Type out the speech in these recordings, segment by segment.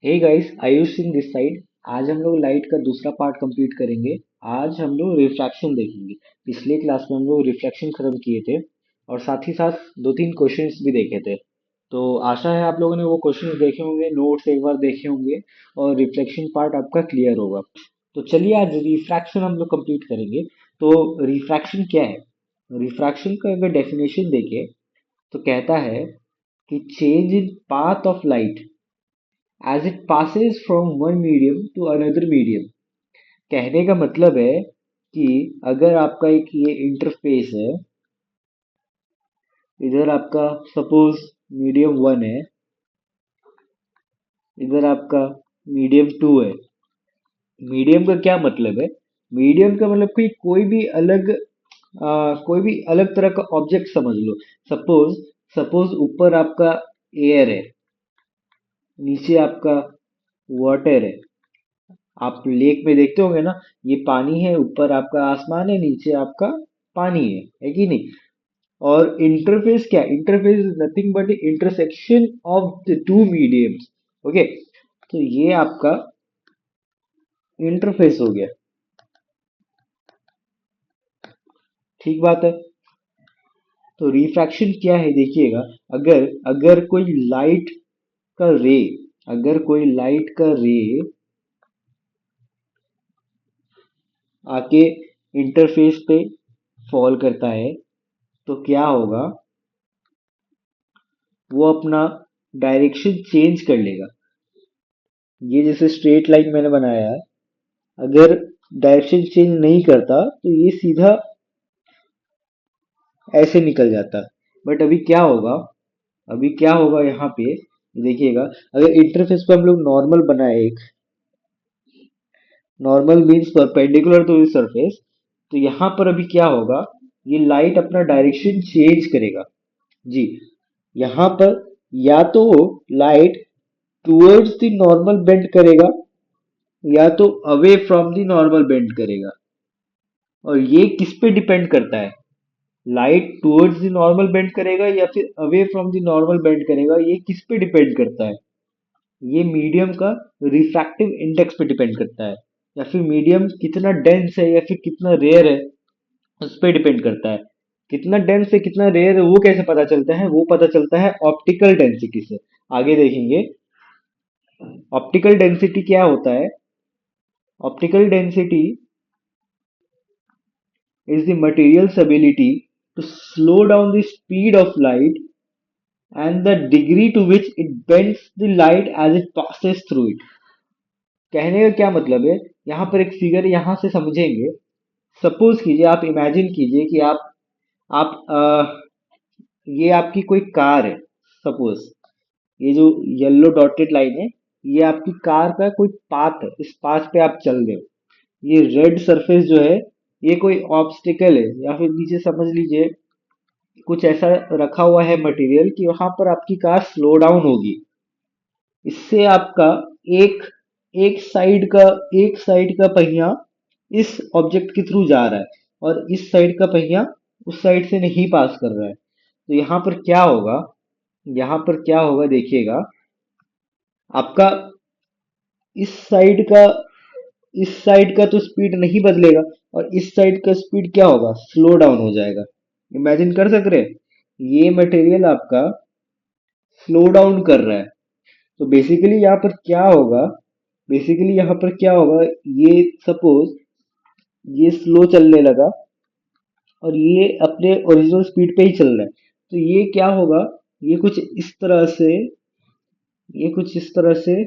Hey guys, Ayush Singh this side. आज हम लोग लाइट का दूसरा पार्ट कंप्लीट करेंगे। आज हम लोग रिफ्रैक्शन देखेंगे। पिछले क्लास में हम लोग रिफ्लेक्शन खत्म किए थे और साथ ही साथ दो तीन क्वेश्चंस भी देखे थे। तो आशा है आप लोगों ने वो क्वेश्चंस देखे होंगे, नोट्स एक बार देखे होंगे और रिफ्लेक्शन पार्ट आपका क्लियर होगा। तो चलिए आज रिफ्रैक्शन हम लोग कंप्लीट करेंगे। तो रिफ्रैक्शन क्या है? रिफ्रैक्शन का अगर डेफिनेशन देखें तो कहता है कि change in path of light as it passes from one medium to another medium। कहने का मतलब है कि अगर आपका एक ये इंटरफेस है, इधर आपका सपोज मीडियम वन है, इधर आपका मीडियम टू है। मीडियम का क्या मतलब है? मीडियम का मतलब कि कोई भी अलग तरह का ऑब्जेक्ट समझ लो। सपोज सपोज ऊपर आपका एयर है, नीचे आपका वाटर है। आप लेक में देखते होंगे ना, ये पानी है, ऊपर आपका आसमान है, नीचे आपका पानी है कि नहीं? और इंटरफेस क्या? Interface is nothing but intersection of the two mediums. Okay, तो ये आपका इंटरफेस हो गया। ठीक बात है। तो रिफ्रैक्शन क्या है देखिएगा। अगर अगर कोई लाइट का रे अगर कोई लाइट का रे आके इंटरफेस पे फॉल करता है तो क्या होगा? वो अपना डायरेक्शन चेंज कर लेगा। ये जैसे स्ट्रेट लाइन मैंने बनाया है, अगर डायरेक्शन चेंज नहीं करता तो ये सीधा ऐसे निकल जाता। बट अभी क्या होगा यहाँ पे देखिएगा। अगर इंटरफेस पे हम लोग नॉर्मल बनाए, एक normal means perpendicular to the surface, तो यहाँ पर अभी क्या होगा? ये लाइट अपना डायरेक्शन चेंज करेगा। जी, यहाँ पर या तो light towards the normal bend करेगा या तो away from the normal bend करेगा। और ये किस पे डिपेंड करता है? Light towards the normal bend करेगा या फिर away from the normal bend करेगा, ये किस पे डिपेंड करता है? ये मीडियम का रिफ्रैक्टिव इंडेक्स पे डिपेंड करता है, या फिर मीडियम कितना डेंस है या फिर कितना रेयर है उस पे डिपेंड करता है। कितना डेंस है कितना रेयर है वो कैसे पता चलता है? वो पता चलता है ऑप्टिकल डेंसिटी से। आगे देखेंगे ऑप्टिकल डेंसिटी क्या होता है। Optical density is the material's ability to slow down the speed of light and the degree to which it bends the light as it passes through it। कहने का क्या मतलब है? यहाँ पर एक फिगर यहाँ से समझेंगे। सपोज कीजिए, आप इमेजिन कीजिए कि आप ये आपकी कोई कार है। सपोज ये जो येलो डॉटेड लाइन है, ये आपकी कार का कोई पाथ है, इस पाथ पे आप चल रहे हो। ये रेड सरफेस जो है, ये कोई ऑब्स्टिकल है, या फिर नीचे समझ लीजिए कुछ ऐसा रखा हुआ है मटेरियल कि वहां पर आपकी कार स्लो डाउन होगी। इससे आपका एक एक साइड का पहिया इस ऑब्जेक्ट के थ्रू जा रहा है और इस साइड का पहिया उस साइड से नहीं पास कर रहा है। तो यहाँ पर क्या होगा? यहाँ पर क्या होगा देखिएगा। आपका इस साइड का इस साइड का तो स्पीड नहीं बदलेगा और इस साइड का स्पीड क्या होगा? स्लो डाउन हो जाएगा। इमेजिन कर सक रहे हैं? ये मटेरियल आपका स्लो डाउन कर रहा है। तो बेसिकली यहाँ पर क्या होगा? ये सपोज ये स्लो चलने लगा और ये अपने ओरिजिनल स्पीड पे ही चल रहा है। तो ये क्या होगा? ये कुछ इस तरह से ये कुछ इस तरह से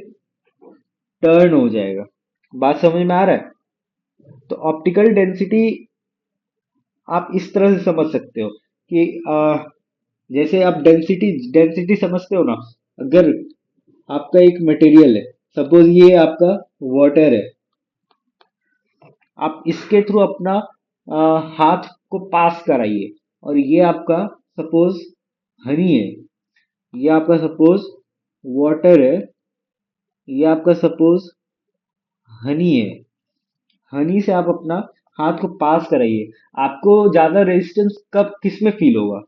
टर्न हो जाएगा। बात समझ में आ रहा है? तो ऑप्टिकल डेंसिटी आप इस तरह से समझ सकते हो कि जैसे आप डेंसिटी डेंसिटी समझते हो ना। अगर आपका एक मटेरियल है, सपोज ये आपका वाटर है, आप इसके थ्रू अपना हाथ को पास कराइए और ये आपका सपोज हनी है, ये आपका सपोज वाटर है, ये आपका सपोज हनी है। हनी से आप अपना हाथ को पास कराइए। आपको ज्यादा रेजिस्टेंस कब किस में फील होगा?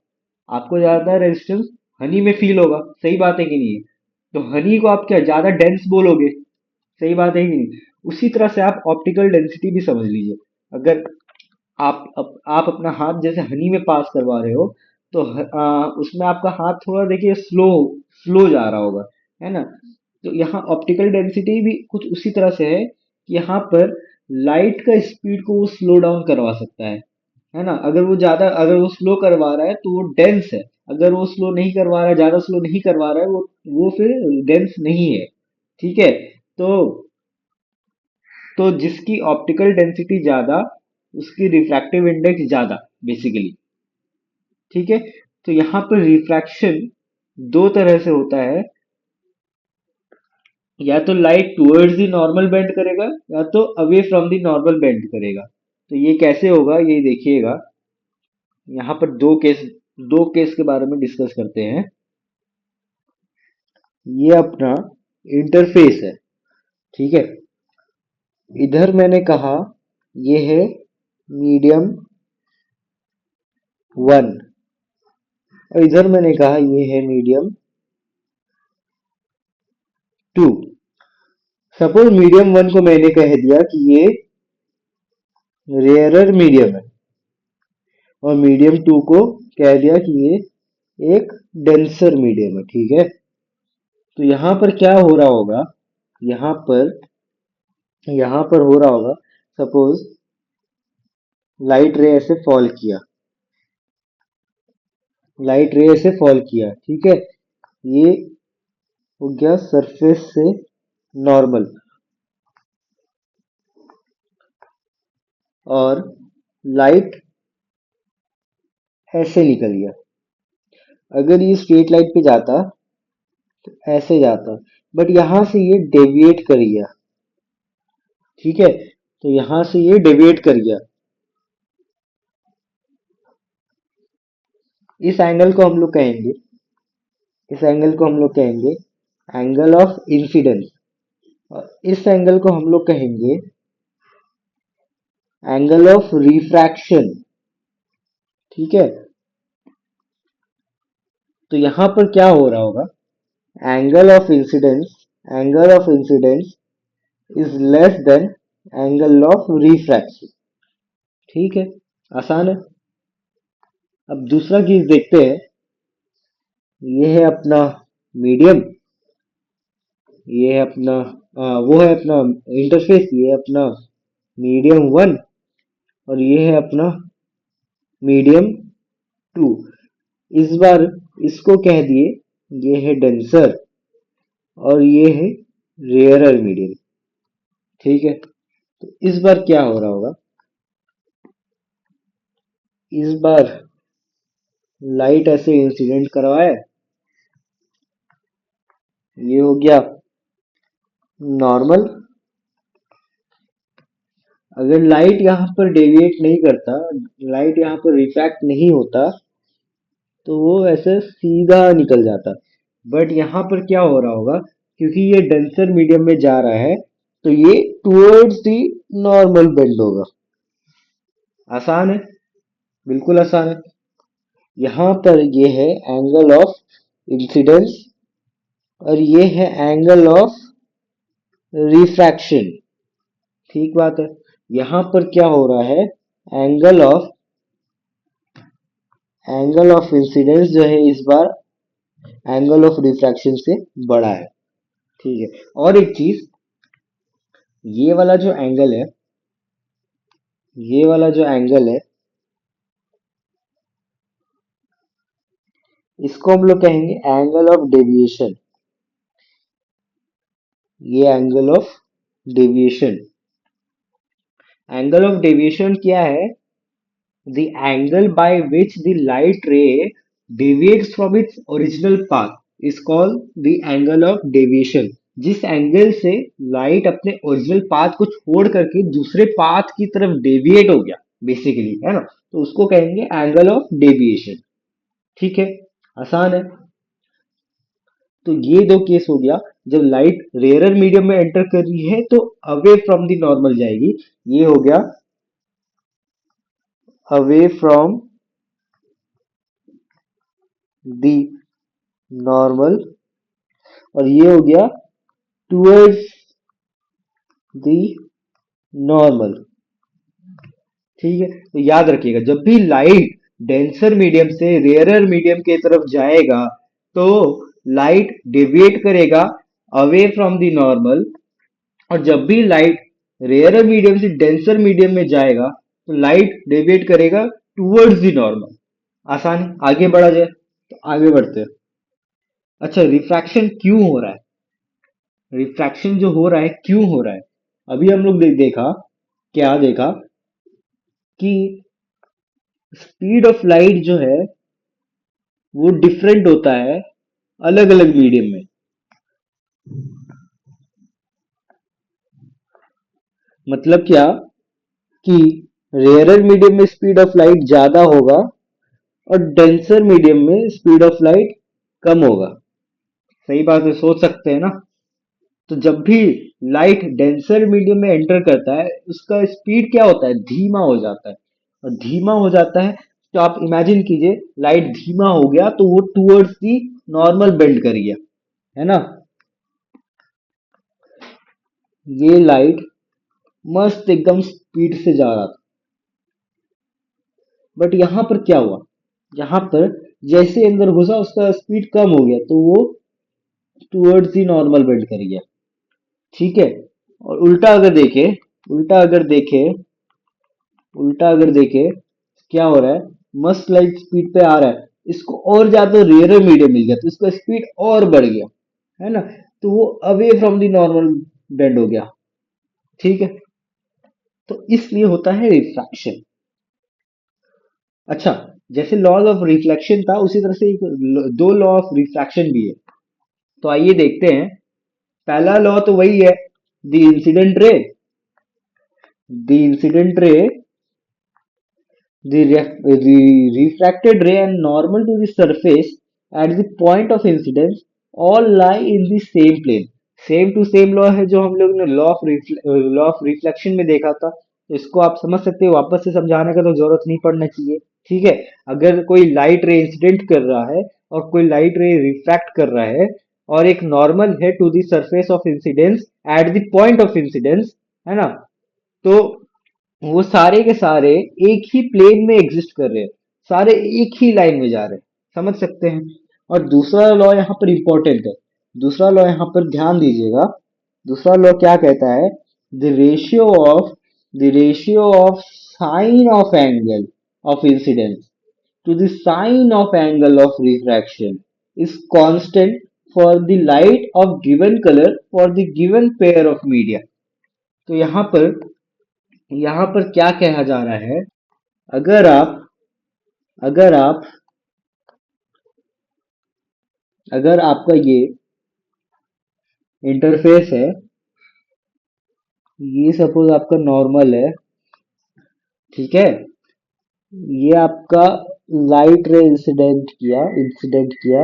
आपको ज्यादा रेजिस्टेंस हनी में फील होगा। सही बात है कि नहीं? तो हनी को आप क्या ज्यादा डेंस बोलोगे? सही बात है कि नहीं? उसी तरह से आप ऑप्टिकल डेंसिटी भी समझ लीजिए। अगर आप अपना हाथ जैसे हनी में पास करवा रहे हो, तो उसमें आपका हाथ थोड़ा देखिए स्लो स्लो जा रहा होगा, है ना? तो यहाँ ऑप्टिकल डेंसिटी भी कुछ उसी तरह से है कि यहाँ पर लाइट का स्पीड को वो स्लो डाउन करवा सकता है ना? अगर वो स्लो करवा रहा है तो वो डेंस है। अगर वो स्लो नहीं करवा रहा है, ज्यादा स्लो नहीं करवा रहा है, वो फिर डेंस नहीं है। ठीक है? तो जिसकी ऑप्टिकल डेंसिटी ज्यादा, उसकी रिफ्रैक्टिव इंडेक्स ज्यादा, बेसिकली। ठीक है? तो यहाँ पर रिफ्रैक्शन दो तरह से होता है। या तो light towards the normal bend करेगा, या तो away from the normal bend करेगा। तो ये कैसे होगा, ये देखिएगा। यहाँ पर दो केस के बारे में डिस्कस करते हैं। ये अपना इंटरफेस है। ठीक है? इधर मैंने कहा ये है मीडियम वन, और इधर मैंने कहा ये है medium two. Suppose medium one को मैंने कह दिया कि ये रेयरर मीडियम है, और मीडियम टू को कह दिया कि ये एक डेंसर मीडियम है। ठीक है? तो यहाँ पर क्या हो रहा होगा, यहाँ पर हो रहा होगा, सपोज लाइट रे ऐसे फॉल किया, ठीक है? ये हो गया सरफेस से नॉर्मल, और लाइट ऐसे निकल गया। अगर ये स्ट्रेट लाइट पे जाता तो ऐसे जाता, बट यहां से ये डेविएट कर गया। ठीक है? तो यहां से ये डेविएट कर गया। इस एंगल को हम लोग कहेंगे एंगल ऑफ इंसिडेंस, और इस एंगल को हम लोग कहेंगे एंगल ऑफ रिफ्रैक्शन। ठीक है? तो यहां पर क्या हो रहा होगा, angle of incidence is less than angle of refraction. ठीक है? आसान है। अब दूसरा केस देखते हैं। ये है अपना मीडियम, ये है अपना वो है अपना इंटरफेस, ये है अपना मीडियम वन, और ये है अपना मीडियम टू। इस बार इसको कह दिए ये है डेंसर, और ये है रेयरर मीडियम। ठीक है? तो इस बार क्या हो रहा होगा, इस बार लाइट ऐसे इंसिडेंट करवाए, ये हो गया नॉर्मल। अगर लाइट यहाँ पर डेविएट नहीं करता, लाइट यहाँ पर रिफ्रैक्ट नहीं होता, तो वो ऐसे सीधा निकल जाता। बट यहाँ पर क्या हो रहा होगा, क्योंकि ये डेंसर मीडियम में जा रहा है, तो ये टुवर्ड्स दी नॉर्मल बेंड होगा। आसान है, बिल्कुल आसान है। यहाँ पर ये है एंगल ऑफ इंसिडेंस, और ये है एंगल ऑफ रिफ्रैक्शन। ठीक बात है। यहाँ पर क्या हो रहा है, एंगल ऑफ इंसिडेंस जो है इस बार एंगल ऑफ रिफ्रैक्शन से बड़ा है। ठीक है? और एक चीज, ये वाला जो एंगल है, ये वाला जो एंगल है, इसको हम लोग कहेंगे एंगल ऑफ डेविएशन। ये एंगल ऑफ डेविएशन, क्या है? The angle by which the light रे deviates from its original path is called the angle of deviation। जिस एंगल से लाइट अपने ओरिजिनल पाथ को छोड़ करके दूसरे पाथ की तरफ डेविएट हो गया, बेसिकली, है ना? तो उसको कहेंगे एंगल ऑफ डेविएशन। ठीक है? आसान है। तो ये दो केस हो गया। जब लाइट रेयरर मीडियम में एंटर कर रही है तो अवे फ्रॉम द नॉर्मल जाएगी। ये हो गया अवे फ्रॉम द नॉर्मल, और ये हो गया टूवर्ड्स द नॉर्मल। ठीक है, तो याद रखिएगा जब भी लाइट डेंसर मीडियम से रेयरर मीडियम के तरफ जाएगा तो लाइट डेविएट करेगा अवे फ्रॉम द नॉर्मल, और जब भी लाइट रेयरर मीडियम से डेंसर मीडियम में जाएगा तो लाइट डेविएट करेगा टूवर्ड्स द नॉर्मल। आसान है, आगे बढ़ा जाए तो आगे बढ़ते हैं। अच्छा, रिफ्रैक्शन क्यों हो रहा है? रिफ्रैक्शन जो हो रहा है क्यों हो रहा है? अभी हम लोग देखा, क्या देखा कि स्पीड ऑफ लाइट जो है वो डिफरेंट होता है अलग अलग मीडियम में। मतलब क्या कि रेयरर मीडियम में स्पीड ऑफ लाइट ज्यादा होगा और डेंसर मीडियम में स्पीड ऑफ लाइट कम होगा। सही बात है, सोच सकते हैं ना। तो जब भी लाइट डेंसर मीडियम में एंटर करता है उसका स्पीड क्या होता है, धीमा हो जाता है। और धीमा हो जाता है तो आप इमेजिन कीजिए लाइट धीमा हो गया तो वो टूवर्ड्स दी नॉर्मल बेंड कर गया, है ना। ये लाइट मस्त एकदम स्पीड से जा रहा था, बट यहां पर क्या हुआ, यहाँ पर जैसे अंदर घुसा उसका स्पीड कम हो गया तो वो टूवर्ड्स दी नॉर्मल बेंड कर गया। ठीक है, और उल्टा अगर देखे, उल्टा अगर देखे उल्टा अगर देखे क्या हो रहा है, मस्त लाइट स्पीड पे आ रहा है, इसको और ज्यादा रेयर मीडियम मिल गया तो इसका स्पीड और बढ़ गया, है ना। तो वो away from the normal bend हो गया। ठीक है, तो इसलिए होता है रिफ्रैक्शन। अच्छा, जैसे लॉ ऑफ रिफ्लेक्शन था उसी तरह से दो लॉ ऑफ रिफ्रैक्शन भी है। तो आइए देखते हैं। पहला लॉ तो वही है, the incident ray, the incident ray, the refracted ray and normal to the surface at the point of incidence all lie in the same plane। Same to same law है जो हम लोग ने लॉ ऑफ रिफ्लेक्शन में देखा था। तो इसको आप समझ सकते हो, वापस से समझाने का तो जरूरत नहीं पड़ना चाहिए। ठीक है, अगर कोई लाइट रे इंसिडेंट कर रहा है और कोई लाइट रे रिफ्रैक्ट कर रहा है और एक नॉर्मल है to the surface of incidence at the point of incidence, है ना, तो वो सारे के सारे एक ही प्लेन में एग्जिस्ट कर रहे हैं, सारे एक ही लाइन में जा रहे हैं। समझ सकते हैं। और दूसरा लॉ यहाँ पर इंपॉर्टेंट है, दूसरा लॉ यहाँ पर ध्यान दीजिएगा। दूसरा लॉ क्या कहता है, the ratio of the ratio of sine of angle of incidence to the sine of angle of refraction is constant for the light of given color for the given pair of media। तो यहाँ पर क्या कहा जा रहा है, अगर आप अगर आप अगर आपका ये इंटरफेस है, ये सपोज आपका नॉर्मल है, ठीक है, ये आपका लाइट रे इंसिडेंट किया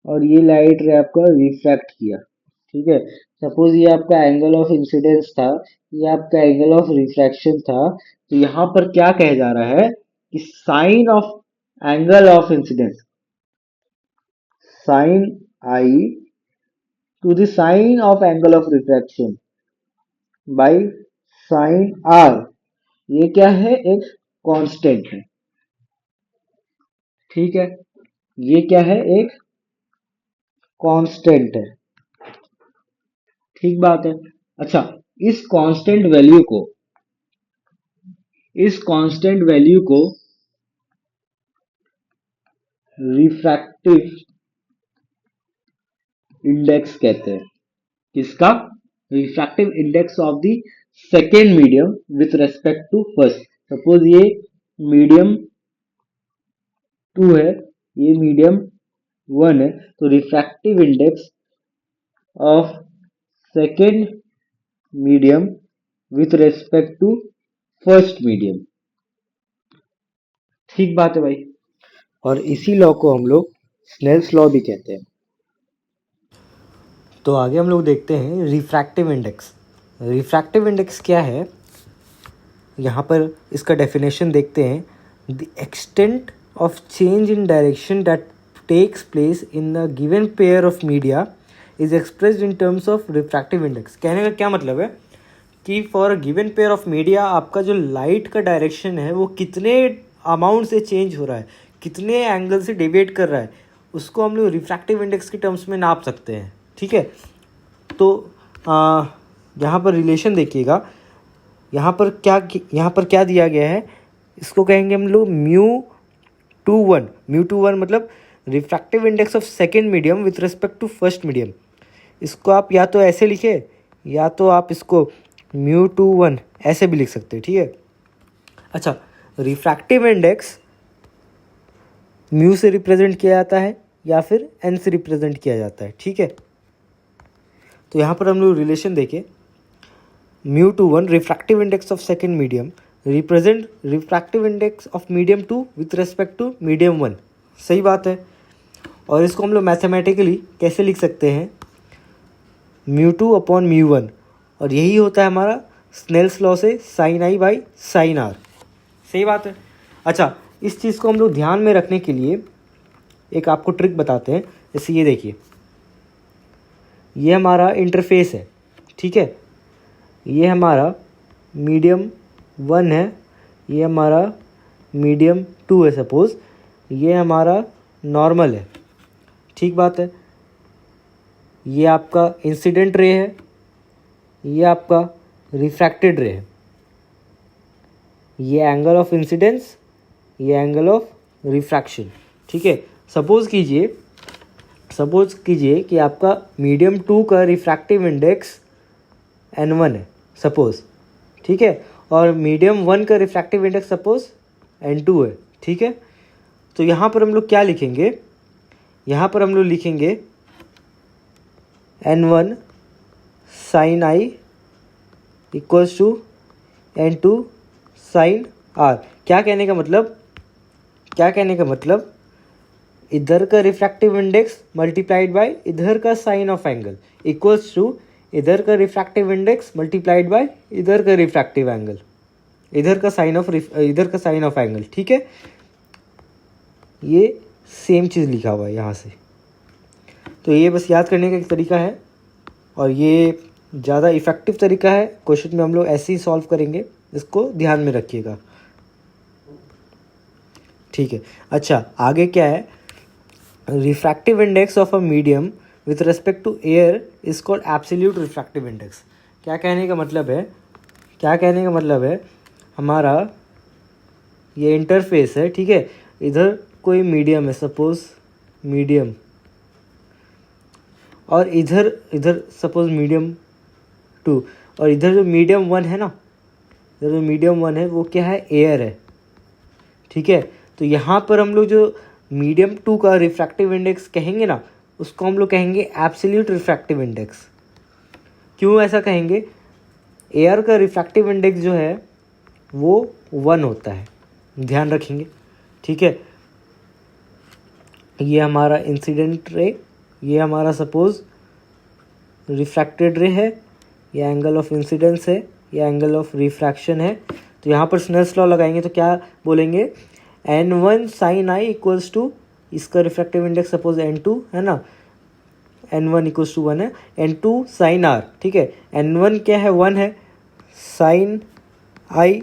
और ये लाइट रे आपका रिफ्रैक्ट किया। ठीक है, सपोज ये आपका एंगल ऑफ इंसिडेंस था, ये आपका एंगल ऑफ रिफ्रैक्शन था। तो यहाँ पर क्या कहा जा रहा है कि sine of angle of incidence, sine i to the sine of angle of refraction by sin r, ये क्या है, एक कांस्टेंट है। ठीक है, ये क्या है, एक कांस्टेंट है। ठीक बात है। अच्छा, इस कांस्टेंट वैल्यू को इस कांस्टेंट वैल्यू को रिफ्रैक्टिव इंडेक्स कहते हैं। किसका, refractive index of the second medium with respect to first. Suppose ये मीडियम 2 है, ये मीडियम 1 है, तो refractive index of second medium with respect to first medium. ठीक बात है भाई। और इसी लॉ को हम लोग स्नेल्स लॉ भी कहते हैं। तो आगे हम लोग देखते हैं रिफ्रैक्टिव इंडेक्स। रिफ्रैक्टिव इंडेक्स क्या है, यहाँ पर इसका डेफिनेशन देखते हैं। The extent of change in direction that takes place in a given pair of media is expressed in terms of refractive index। कहने का क्या मतलब है कि for a given pair of media आपका जो लाइट का डायरेक्शन है वो कितने अमाउंट से चेंज हो रहा है, कितने एंगल से डेविएट कर रहा है, उसको हम लोग रिफ्रैक्टिव इंडेक्स के टर्म्स में नाप सकते हैं। ठीक है, तो यहाँ पर रिलेशन देखिएगा, यहाँ पर क्या दिया गया है, इसको कहेंगे हम लोग μ2 1 मतलब refractive index of second medium with respect to first medium. इसको आप या तो ऐसे लिखे या तो आप इसको μ2 1 ऐसे भी लिख सकते हैं। ठीक है, अच्छा, रिफ्रैक्टिव इंडेक्स म्यू से रिप्रेजेंट किया जाता है या फिर एन से रिप्रेजेंट किया जाता है। ठीक है, तो यहाँ पर हम लोग रिलेशन देखें, μ2 1 refractive index of second medium represent refractive index of medium 2 with respect to medium 1। सही बात है, और इसको हम लोग मैथमेटिकली कैसे लिख सकते हैं, μ2 अपॉन μ1, और यही होता है हमारा स्नेल्स लॉ से sine i by sine r. सही बात है। अच्छा, इस चीज़ को हम लोग ध्यान में रखने के लिए एक आपको ट्रिक बताते हैं। जैसे ये देखिए, ये हमारा इंटरफेस है। ठीक है, ये हमारा मीडियम 1 है, ये हमारा मीडियम 2 है सपोज़, ये हमारा नॉर्मल है। ठीक बात है, ये आपका इंसिडेंट रे है, ये आपका रिफ्रैक्टेड रे है, ये एंगल ऑफ इंसिडेंस, ये एंगल ऑफ रिफ्रैक्शन। ठीक है, सपोज़ कीजिए कि आपका मीडियम 2 का रिफ्रैक्टिव इंडेक्स n1 है सपोज़। ठीक है, और मीडियम 1 का रिफ्रैक्टिव इंडेक्स सपोज़ n2 है। ठीक है, तो यहाँ पर हम लोग क्या लिखेंगे, यहाँ पर हम लोग लिखेंगे n1 sine i equals to n2 sine r. क्या कहने का मतलब इधर का रिफ्रैक्टिव इंडेक्स मल्टीप्लाइड बाय इधर का sine of angle equals to इधर का रिफ्रैक्टिव इंडेक्स मल्टीप्लाइड बाय इधर का रिफ्रैक्टिव एंगल, इधर का साइन ऑफ एंगल। ठीक है, ये सेम चीज़ लिखा हुआ है यहाँ से। तो ये बस याद करने का एक तरीका है, और ये ज़्यादा इफ़ेक्टिव तरीका है। क्वेश्चन में हम लोग ऐसे ही सॉल्व करेंगे, इसको ध्यान में रखिएगा। ठीक है, अच्छा, आगे क्या है, refractive index of a medium with respect to air is called absolute refractive index. क्या कहने का मतलब है, हमारा ये इंटरफेस है। ठीक है, इधर कोई मीडियम है सपोज मीडियम, और इधर सपोज मीडियम 2, और इधर जो मीडियम 1 है ना, इधर जो मीडियम 1 है वो क्या है, एयर है। ठीक है, तो यहाँ पर हम लोग जो मीडियम 2 का रिफ्रैक्टिव इंडेक्स कहेंगे ना, उसको हम लोग कहेंगे एब्सोल्यूट रिफ्रैक्टिव इंडेक्स। क्यों ऐसा कहेंगे, एयर का रिफ्रैक्टिव इंडेक्स जो है वो 1 होता है, ध्यान रखेंगे। ठीक है, ये हमारा इंसिडेंट रे, ये हमारा सपोज रिफ्रैक्टेड रे है, ये एंगल ऑफ इंसिडेंस है, ये एंगल ऑफ रिफ्रैक्शन है। तो यहाँ पर स्नेल्स लॉ लगाएंगे तो क्या बोलेंगे, n1 sine i equals to, इसका रिफ्रैक्टिव इंडेक्स सपोज n2 है ना, n1 इक्वल्स टू 1 है, n2 साइन आर। ठीक है, n1 क्या है, 1 है, sine i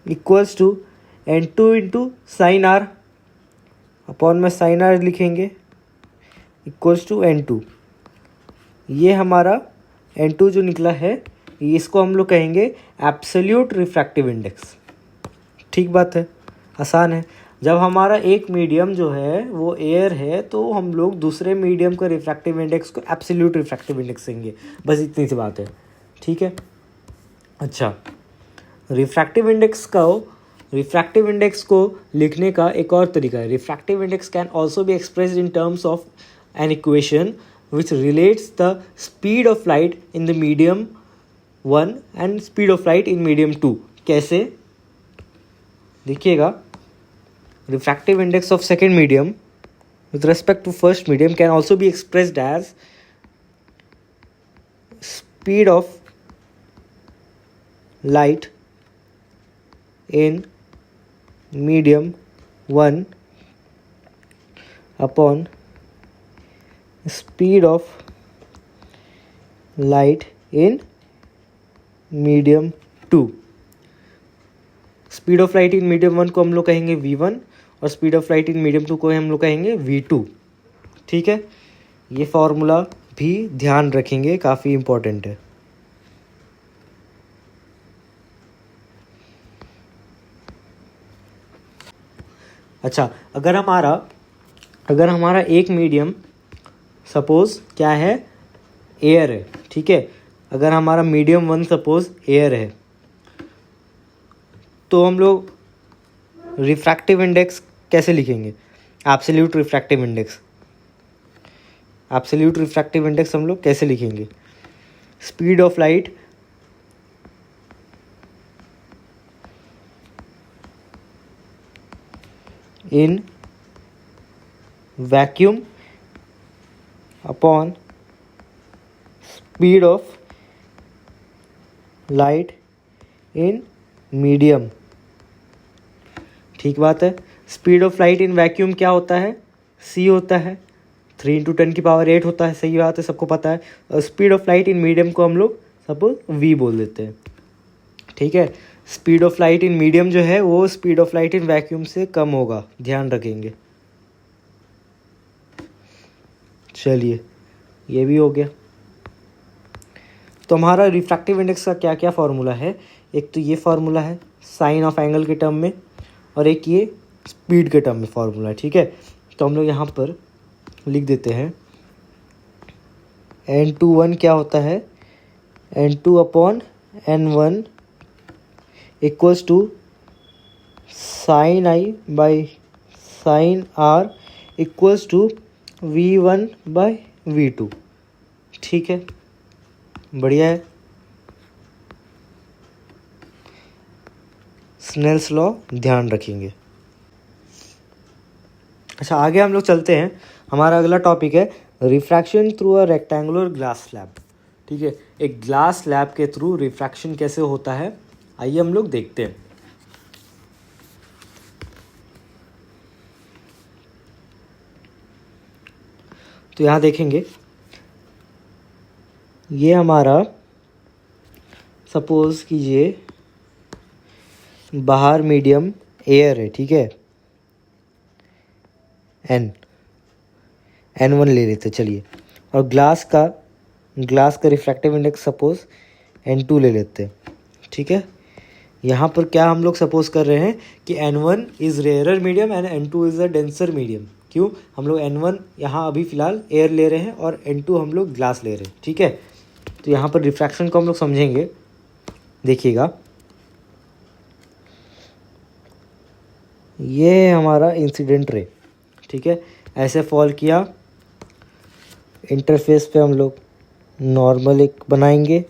equals to n2 into sine r, upon में साइन आर लिखेंगे, इक्वल्स टू n2। ये हमारा n2 जो निकला है, इसको हम लोग कहेंगे एब्सोल्यूट रिफ्रैक्टिव इंडेक्स। ठीक बात है, आसान है। जब हमारा एक मीडियम जो है वो एयर है, तो हम लोग दूसरे मीडियम का रिफ्रैक्टिव इंडेक्स को एब्सोल्यूट रिफ्रैक्टिव इंडेक्स देंगे, बस इतनी सी बात है। ठीक है, अच्छा, रिफ्रैक्टिव इंडेक्स को लिखने का एक और तरीका है। Refractive index can also be expressed in terms of an equation which relates the speed of light in the medium 1 and speed of light in medium 2। कैसे देखिएगा, refractive index of second medium with respect to first medium can also be expressed as speed of light in medium 1 upon speed of light in medium 2। Speed of light in medium 1 को हम लोग कहेंगे v1 और speed of light in medium 2 को हम लोग कहेंगे v2। ठीक है, ये फॉर्मूला भी ध्यान रखेंगे, काफ़ी इम्पोर्टेंट है। अच्छा, अगर हमारा एक मीडियम सपोज क्या है, एयर है। ठीक है, अगर हमारा मीडियम 1 सपोज एयर है, तो हम लोग रिफ्रैक्टिव इंडेक्स कैसे लिखेंगे? Absolute refractive index. Absolute refractive index हम लोग कैसे लिखेंगे? Speed of light in vacuum upon speed of light in medium. ठीक बात है। Speed of light in vacuum क्या होता है? c होता है, 3 × 10⁸ होता है। सही बात है, सबको पता है। और speed of light in medium को हम लोग सपोज v बोल देते हैं। ठीक है, speed of light in medium जो है वो speed of light in vacuum से कम होगा, ध्यान रखेंगे। चलिए, ये भी हो गया। तो हमारा रिफ्रैक्टिव इंडेक्स का क्या क्या फार्मूला है? एक तो ये फार्मूला है साइन ऑफ एंगल के टर्म में, और एक ये स्पीड के टर्म में फार्मूला है। ठीक है, तो हम लोग यहाँ पर लिख देते हैं n21 क्या होता है? n2 upon n1 equals to sine i by sine r equals to v1 by v2। ठीक है, बढ़िया है। स्नेल्स लॉ ध्यान रखेंगे। अच्छा, आगे हम लोग चलते हैं। हमारा अगला टॉपिक है refraction through a rectangular glass slab. ठीक है, एक ग्लास स्लैब के थ्रू रिफ्रैक्शन कैसे होता है, आइए हम लोग देखते हैं। तो यहाँ देखेंगे, ये हमारा सपोज कीजिए बाहर मीडियम एयर है। ठीक है, n1 ले लेते चलिए, और ग्लास का रिफ्रैक्टिव इंडेक्स सपोज n2 ले लेते। ठीक है, यहाँ पर क्या हम लोग सपोज कर रहे हैं कि n1 is rarer medium and n2 is a denser medium. क्यों? हम लोग n1 यहाँ अभी फ़िलहाल एयर ले रहे हैं और n2 हम लोग ग्लास ले रहे हैं। ठीक है, तो यहाँ पर रिफ्रैक्शन को हम लोग समझेंगे। देखिएगा, ये हमारा इंसिडेंट रे। ठीक है, ऐसे फॉल किया, इंटरफेस पे हम लोग नॉर्मल एक बनाएंगे।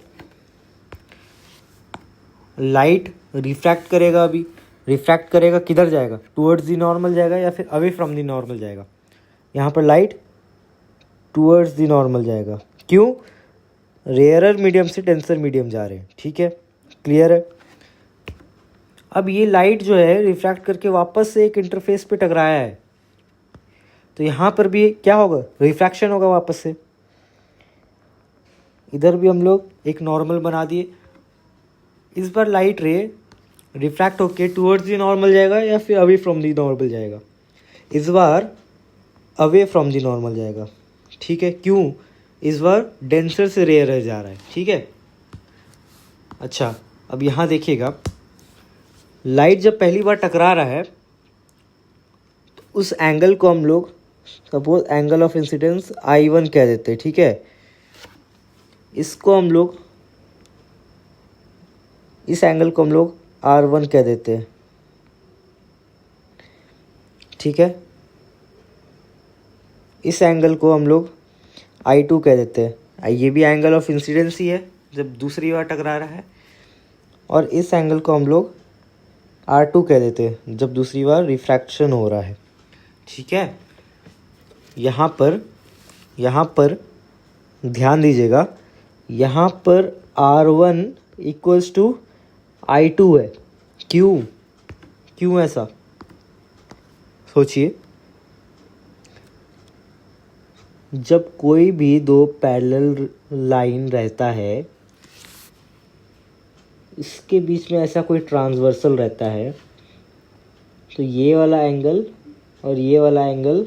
लाइट रिफ्रैक्ट करेगा, अभी रिफ्रैक्ट करेगा, किधर जाएगा? टूवर्ड्स दी नॉर्मल जाएगा या फिर अवे फ्रॉम दी नॉर्मल जाएगा? यहाँ पर लाइट टूवर्ड्स दी नॉर्मल जाएगा। क्यों? रेयरर मीडियम से डेंसर मीडियम जा रहे हैं। ठीक है, क्लियर है। अब ये लाइट जो है रिफ्रैक्ट करके वापस से एक इंटरफेस पे टकराया है, तो यहाँ पर भी क्या होगा? रिफ्रैक्शन होगा वापस से। इधर भी हम लोग एक नॉर्मल बना दिए। इस बार लाइट रे रिफ्रैक्ट होके टूवर्ड्स दी नॉर्मल जाएगा या फिर अवे फ्रॉम दी नॉर्मल जाएगा? इस बार अवे फ्रॉम दी नॉर्मल जाएगा। ठीक है, क्यों? इस बार डेंसर से रेयर जा रहा है। ठीक है, अच्छा, अब यहाँ देखिएगा, लाइट जब पहली बार टकरा रहा है तो उस एंगल को हम लोग suppose angle of incidence I1 कह देते हैं। ठीक है, इसको हम लोग, इस एंगल को हम लोग R1 कह देते हैं। ठीक है, इस एंगल को हम लोग I2 कह देते हैं। ये भी एंगल ऑफ इंसिडेंस ही है जब दूसरी बार टकरा रहा है। और इस एंगल को हम लोग R2 कह देते हैं जब दूसरी बार रिफ्रैक्शन हो रहा है। ठीक है, यहाँ पर ध्यान दीजिएगा, यहाँ पर R1 इक्वल्स टू I2 है। क्यों ऐसा? सोचिए, जब कोई भी दो पैरेलल लाइन रहता है, इसके बीच में ऐसा कोई ट्रांसवर्सल रहता है, तो ये वाला एंगल और ये वाला एंगल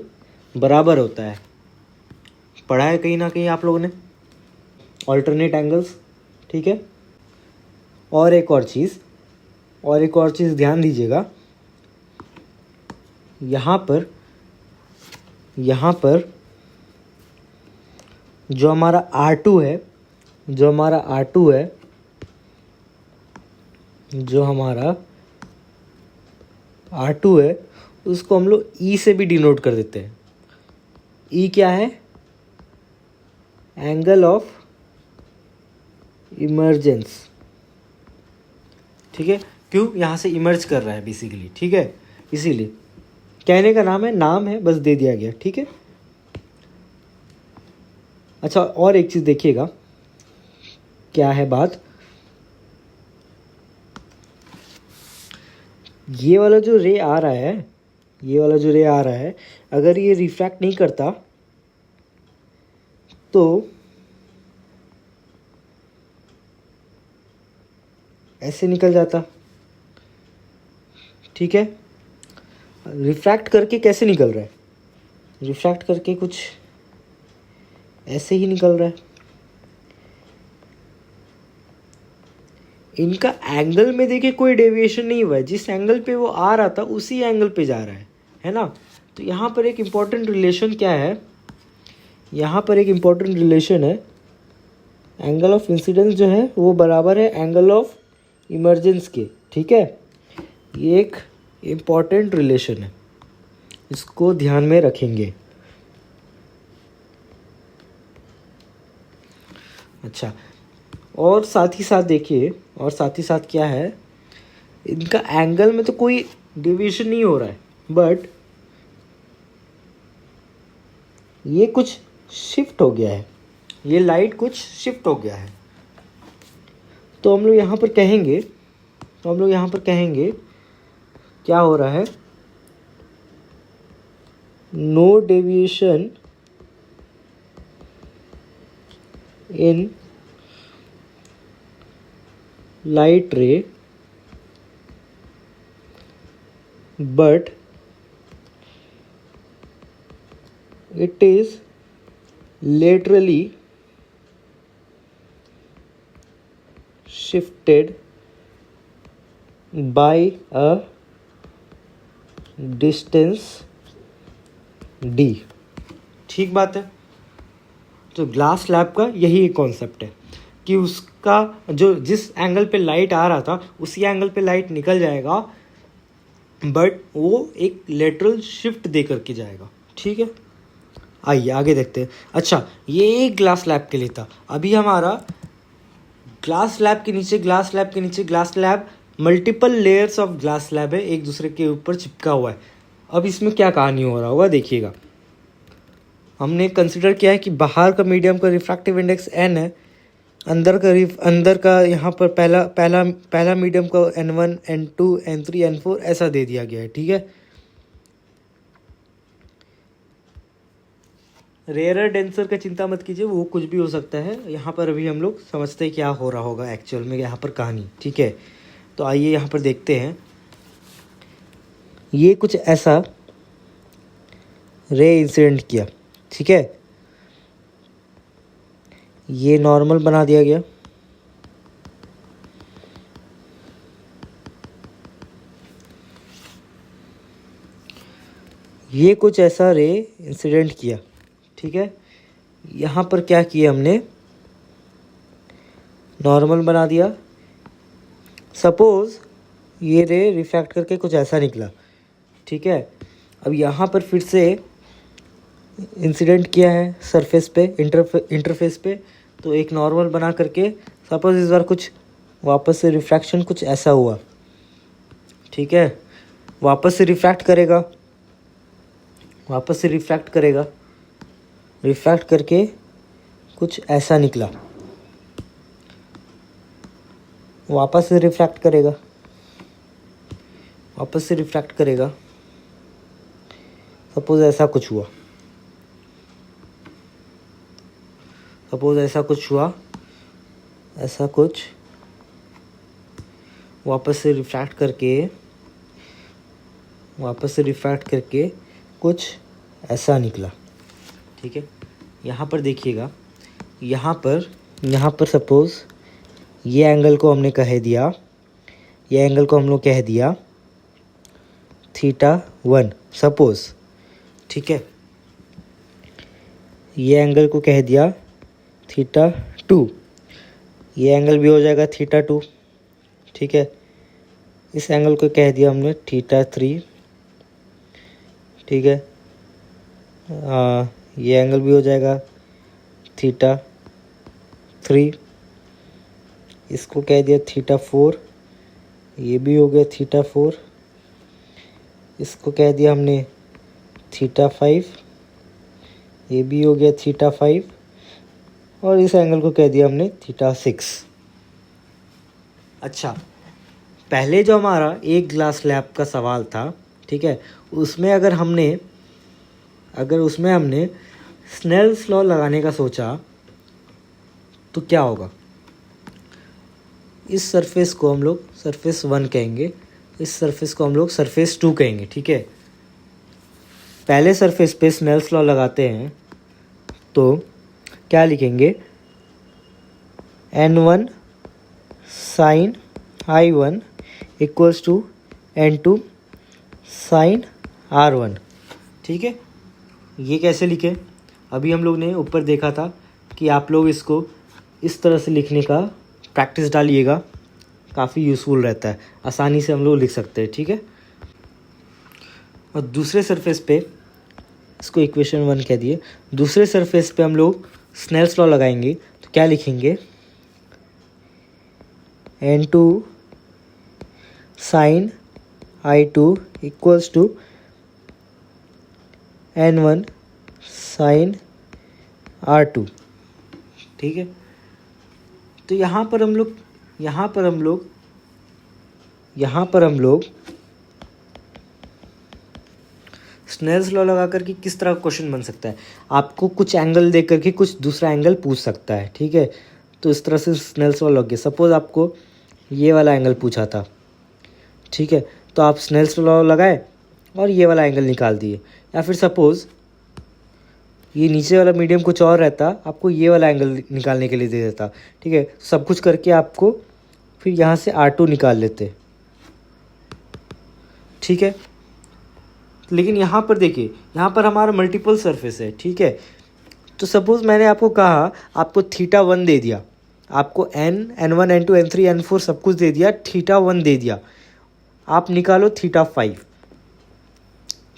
बराबर होता है। पढ़ा है कहीं ना कहीं आप लोगों ने ऑल्टरनेट एंगल्स, ठीक है। और एक और चीज़ ध्यान दीजिएगा, यहाँ पर जो हमारा R2 है, जो हमारा R2 है, उसको हम लोग E से भी डिनोट कर देते हैं। E क्या है? एंगल ऑफ इमर्जेंस, ठीक है। क्यों? यहाँ से इमर्ज कर रहा है बेसिकली, ठीक है। इसीलिए कहने का नाम है बस दे दिया गया, ठीक है। अच्छा, और एक चीज़ देखिएगा, क्या है बात, ये वाला जो रे आ रहा है, अगर ये रिफ्रैक्ट नहीं करता तो ऐसे निकल जाता, ठीक है। रिफ्रैक्ट करके कैसे निकल रहा है? रिफ्रैक्ट करके कुछ ऐसे ही निकल रहा है। इनका एंगल में देखिए कोई डेविएशन नहीं हुआ है, जिस एंगल पे वो आ रहा था उसी एंगल पे जा रहा है ना। तो यहाँ पर एक इम्पॉर्टेंट रिलेशन क्या है? एंगल ऑफ इंसिडेंस जो है वो बराबर है एंगल ऑफ इमर्जेंस के, ठीक है। ये एक इम्पॉर्टेंट रिलेशन है, इसको ध्यान में रखेंगे। अच्छा, और साथ ही साथ क्या है, इनका एंगल में तो कोई डेविएशन नहीं हो रहा है, बट ये कुछ शिफ्ट हो गया है, ये लाइट कुछ शिफ्ट हो गया है। तो हम लोग यहाँ पर कहेंगे क्या हो रहा है, no deviation in light ray but it is laterally shifted by a distance d, ठीक बात है। तो ग्लास स्लैब का यही एक कॉन्सेप्ट है कि उसका जो जिस एंगल पे लाइट आ रहा था उसी एंगल पे लाइट निकल जाएगा, बट वो एक लेटरल शिफ्ट दे करके जाएगा, ठीक है। आइए आगे देखते हैं। अच्छा, ये एक ग्लास स्लैब के लिए था। अभी हमारा ग्लास स्लैब के नीचे multiple layers of glass slab है, एक दूसरे के ऊपर चिपका हुआ है। अब इसमें क्या कहानी हो रहा होगा देखिएगा। हमने कंसिडर किया है कि बाहर का मीडियम का रिफ्रैक्टिव इंडेक्स n है, अंदर का यहाँ पर पहला मीडियम का n1 n2 n3 n4 ऐसा दे दिया गया है, ठीक है। रेयरर डेंसर का चिंता मत कीजिए, वो कुछ भी हो सकता है। यहाँ पर अभी हम लोग समझते हैं क्या हो रहा होगा एक्चुअल में यहाँ पर कहानी, ठीक है। तो आइए यहाँ पर देखते हैं, ये कुछ ऐसा रे इंसिडेंट किया, ठीक है। ये नॉर्मल बना दिया गया, ये कुछ ऐसा रे इंसिडेंट किया, ठीक है। यहाँ पर क्या किया हमने, नॉर्मल बना दिया। सपोज ये रे रिफ्रैक्ट करके कुछ ऐसा निकला, ठीक है। अब यहाँ पर फिर से इंसिडेंट किया है सरफेस पे, इंटरफेस पे, तो एक नॉर्मल बना करके सपोज इस बार कुछ वापस से रिफ्रैक्शन कुछ ऐसा हुआ, ठीक है। वापस से रिफ्रैक्ट करेगा, रिफ्रैक्ट करके कुछ ऐसा निकला, वापस से रिफ्रैक्ट करेगा, सपोज ऐसा कुछ हुआ, सपोज ऐसा कुछ हुआ, ऐसा कुछ वापस से रिफ्रैक्ट करके कुछ ऐसा निकला। ठीक है, यहाँ पर देखिएगा, यहाँ पर सपोज ये एंगल को हमने कह दिया, ये एंगल को हम लोग कह दिया θ1 सपोज। ठीक है, ये एंगल को कह दिया θ2, ये एंगल भी हो जाएगा θ2। ठीक है, इस एंगल को कह दिया हमने θ3। ठीक है, ये एंगल भी हो जाएगा θ3, इसको कह दिया θ4, ये भी हो गया θ4, इसको कह दिया हमने θ5, ये भी हो गया θ5, और इस एंगल को कह दिया हमने θ6। अच्छा, पहले जो हमारा एक ग्लास स्लैब का सवाल था, ठीक है, उसमें अगर उसमें हमने स्नेल्स लॉ लगाने का सोचा तो क्या होगा। इस सरफेस को हम लोग सरफेस 1 कहेंगे, इस सरफेस को हम लोग सरफेस 2 कहेंगे। ठीक है, पहले सरफेस पे स्नेल्स लॉ लगाते हैं तो क्या लिखेंगे, n1 sign I1 equals to n2 sign R1। ठीक है, ये कैसे लिखें, अभी हम लोग ने ऊपर देखा था कि आप लोग इसको इस तरह से लिखने का प्रैक्टिस डालिएगा, काफ़ी यूज़फुल रहता है, आसानी से हम लोग लिख सकते हैं। ठीक है, और दूसरे सरफेस पे, इसको इक्वेशन 1 कह दिए, दूसरे सरफेस पे हम लोग स्नेल्स लॉ लगाएंगे तो क्या लिखेंगे, n2 sign I2 equals to n1 sign R2। ठीक है, तो यहाँ पर हम लोग स्नेल्स लॉ लगा करके किस तरह का क्वेश्चन बन सकता है, आपको कुछ एंगल दे करके कुछ दूसरा एंगल पूछ सकता है। ठीक है, तो इस तरह से स्नेल्स लॉ लग गया। सपोज आपको ये वाला एंगल पूछा था, ठीक है, तो आप स्नेल्स लॉ लगाए और ये वाला एंगल निकाल दिए, या फिर सपोज ये नीचे वाला मीडियम कुछ और रहता, आपको ये वाला एंगल निकालने के लिए दे देता। ठीक है, सब कुछ करके आपको फिर यहाँ से R2 निकाल लेते। ठीक है, लेकिन यहाँ पर देखिए, यहाँ पर हमारा मल्टीपल सरफेस है। ठीक है, तो सपोज़ मैंने आपको कहा, आपको θ1 दे दिया, आपको n1 n2 n3 n4 सब कुछ दे दिया, θ1 दे दिया, आप निकालो θ5।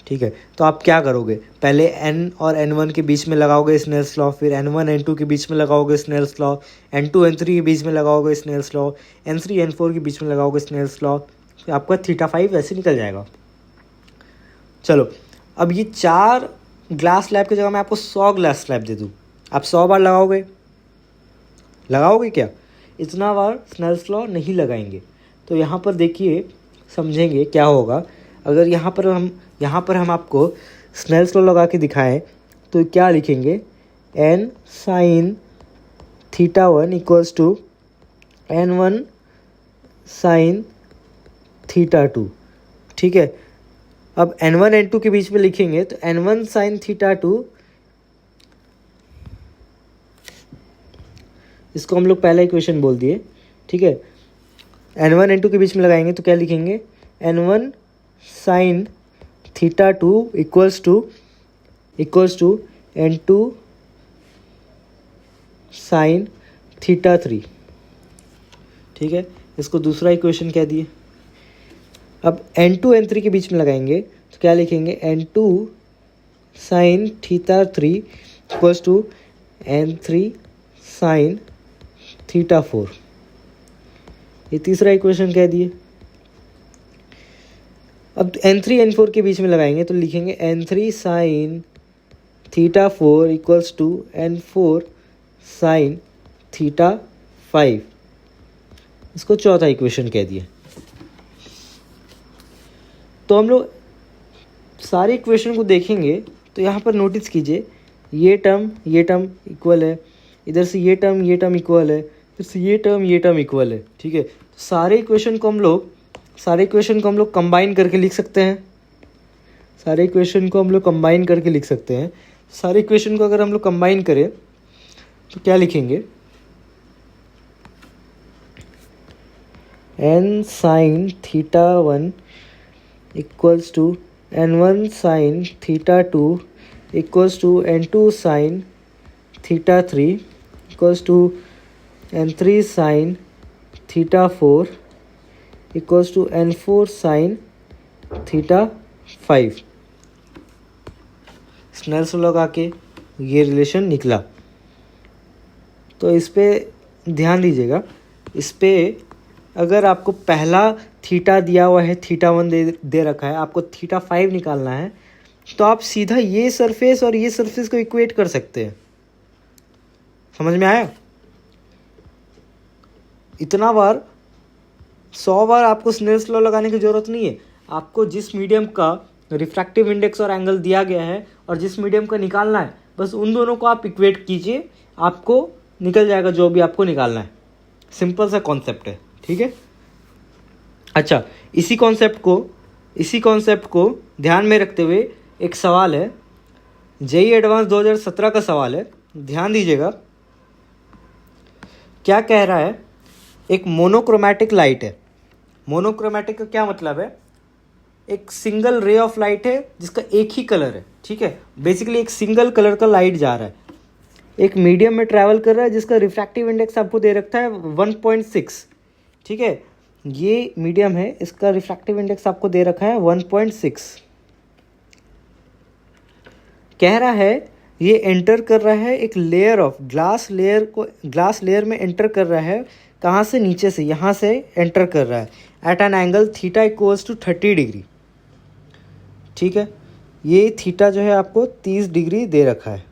ठीक है, तो आप क्या करोगे, पहले n और n1 के बीच में लगाओगे स्नेल्स लॉ, फिर n1 n2 के बीच में लगाओगे स्नेल्स लॉ, n2 n3 के बीच में लगाओगे स्नेल्स लॉ, n3 n4 के बीच में लगाओगे स्नेल्स लॉ, फिर आपका θ5 वैसे निकल जाएगा। चलो, अब ये 4 ग्लास स्लैब की जगह मैं आपको 100 ग्लास स्लैब दे दूँ, आप 100 बार लगाओगे क्या, इतना बार स्नेल्स लॉ नहीं लगाएंगे। तो यहाँ पर देखिए, समझेंगे क्या होगा। अगर यहाँ पर हम आपको स्नेल्स लॉ लगा के दिखाएं तो क्या लिखेंगे, n sine θ1 equals to n1 sine θ2। ठीक है, अब n1 n2 के बीच में लिखेंगे तो n1 साइन θ2, इसको हम लोग पहला इक्वेशन बोल दिए। ठीक है, n1 n2 के बीच में लगाएंगे तो क्या लिखेंगे, n1 sine θ2 equals to n2 sign θ3। ठीक है, इसको दूसरा इक्वेशन कह दिए। अब n2 n3 के बीच में लगाएंगे तो क्या लिखेंगे, n2 sign θ3 equals to n3 sign θ4, ये तीसरा इक्वेशन कह दिए। अब n3 n4 के बीच में लगाएंगे तो लिखेंगे n3 sign θ4 equals to n4 sign θ5, इसको चौथा इक्वेशन कह दिए। तो हम लोग सारे इक्वेशन को देखेंगे तो यहाँ पर नोटिस कीजिए, ये टर्म इक्वल है, इधर से ये टर्म इक्वल है, फिर से ये टर्म इक्वल है, ठीक है। तो सारे इक्वेशन को हम लोग कंबाइन करके लिख सकते हैं। सारे इक्वेशन को हम लोग कंबाइन करके लिख सकते हैं। सारे इक्वेशन को अगर हम लोग कंबाइन करें तो क्या लिखेंगे, n sin theta 1 equals to n1 sin theta 2 equals to n2 sin theta 3 equals to n3 sin theta 4 equals to n4 sin theta 5। Snell's law लगा के ये रिलेशन निकला। तो इस पे ध्यान दीजिएगा, इस पे अगर आपको पहला थीटा दिया हुआ है, थीटा 1 दे रखा है, आपको थीटा 5 निकालना है, तो आप सीधा ये सरफेस और ये सरफेस को इक्वेट कर सकते हैं। समझ में आया? इतना बार 100 बार आपको स्नेल्स लॉ लगाने की ज़रूरत नहीं है। आपको जिस मीडियम का रिफ्रैक्टिव इंडेक्स और एंगल दिया गया है और जिस मीडियम का निकालना है, बस उन दोनों को आप इक्वेट कीजिए, आपको निकल जाएगा जो भी आपको निकालना है। सिंपल सा कॉन्सेप्ट है, ठीक है। अच्छा, इसी कॉन्सेप्ट को ध्यान में रखते हुए एक सवाल है, जेईई एडवांस 2017 का सवाल है, ध्यान दीजिएगा। क्या कह रहा है, एक मोनोक्रोमैटिक लाइट है। मोनोक्रोमैटिक का क्या मतलब है, एक सिंगल रे ऑफ लाइट है जिसका एक ही कलर है, ठीक है। बेसिकली एक सिंगल कलर का लाइट जा रहा है, एक मीडियम में ट्रैवल कर रहा है जिसका रिफ्रैक्टिव इंडेक्स आपको दे रखा है 1.6, ठीक है। ये मीडियम है, इसका रिफ्रैक्टिव इंडेक्स आपको दे रखा है 1.6। कह रहा है ये एंटर कर रहा है एक लेयर ऑफ ग्लास लेयर में एंटर कर रहा है। कहाँ से? नीचे से, यहाँ से एंटर कर रहा है at an angle theta equals to 30 degree, ठीक है। ये थीटा जो है आपको 30 डिग्री दे रखा है,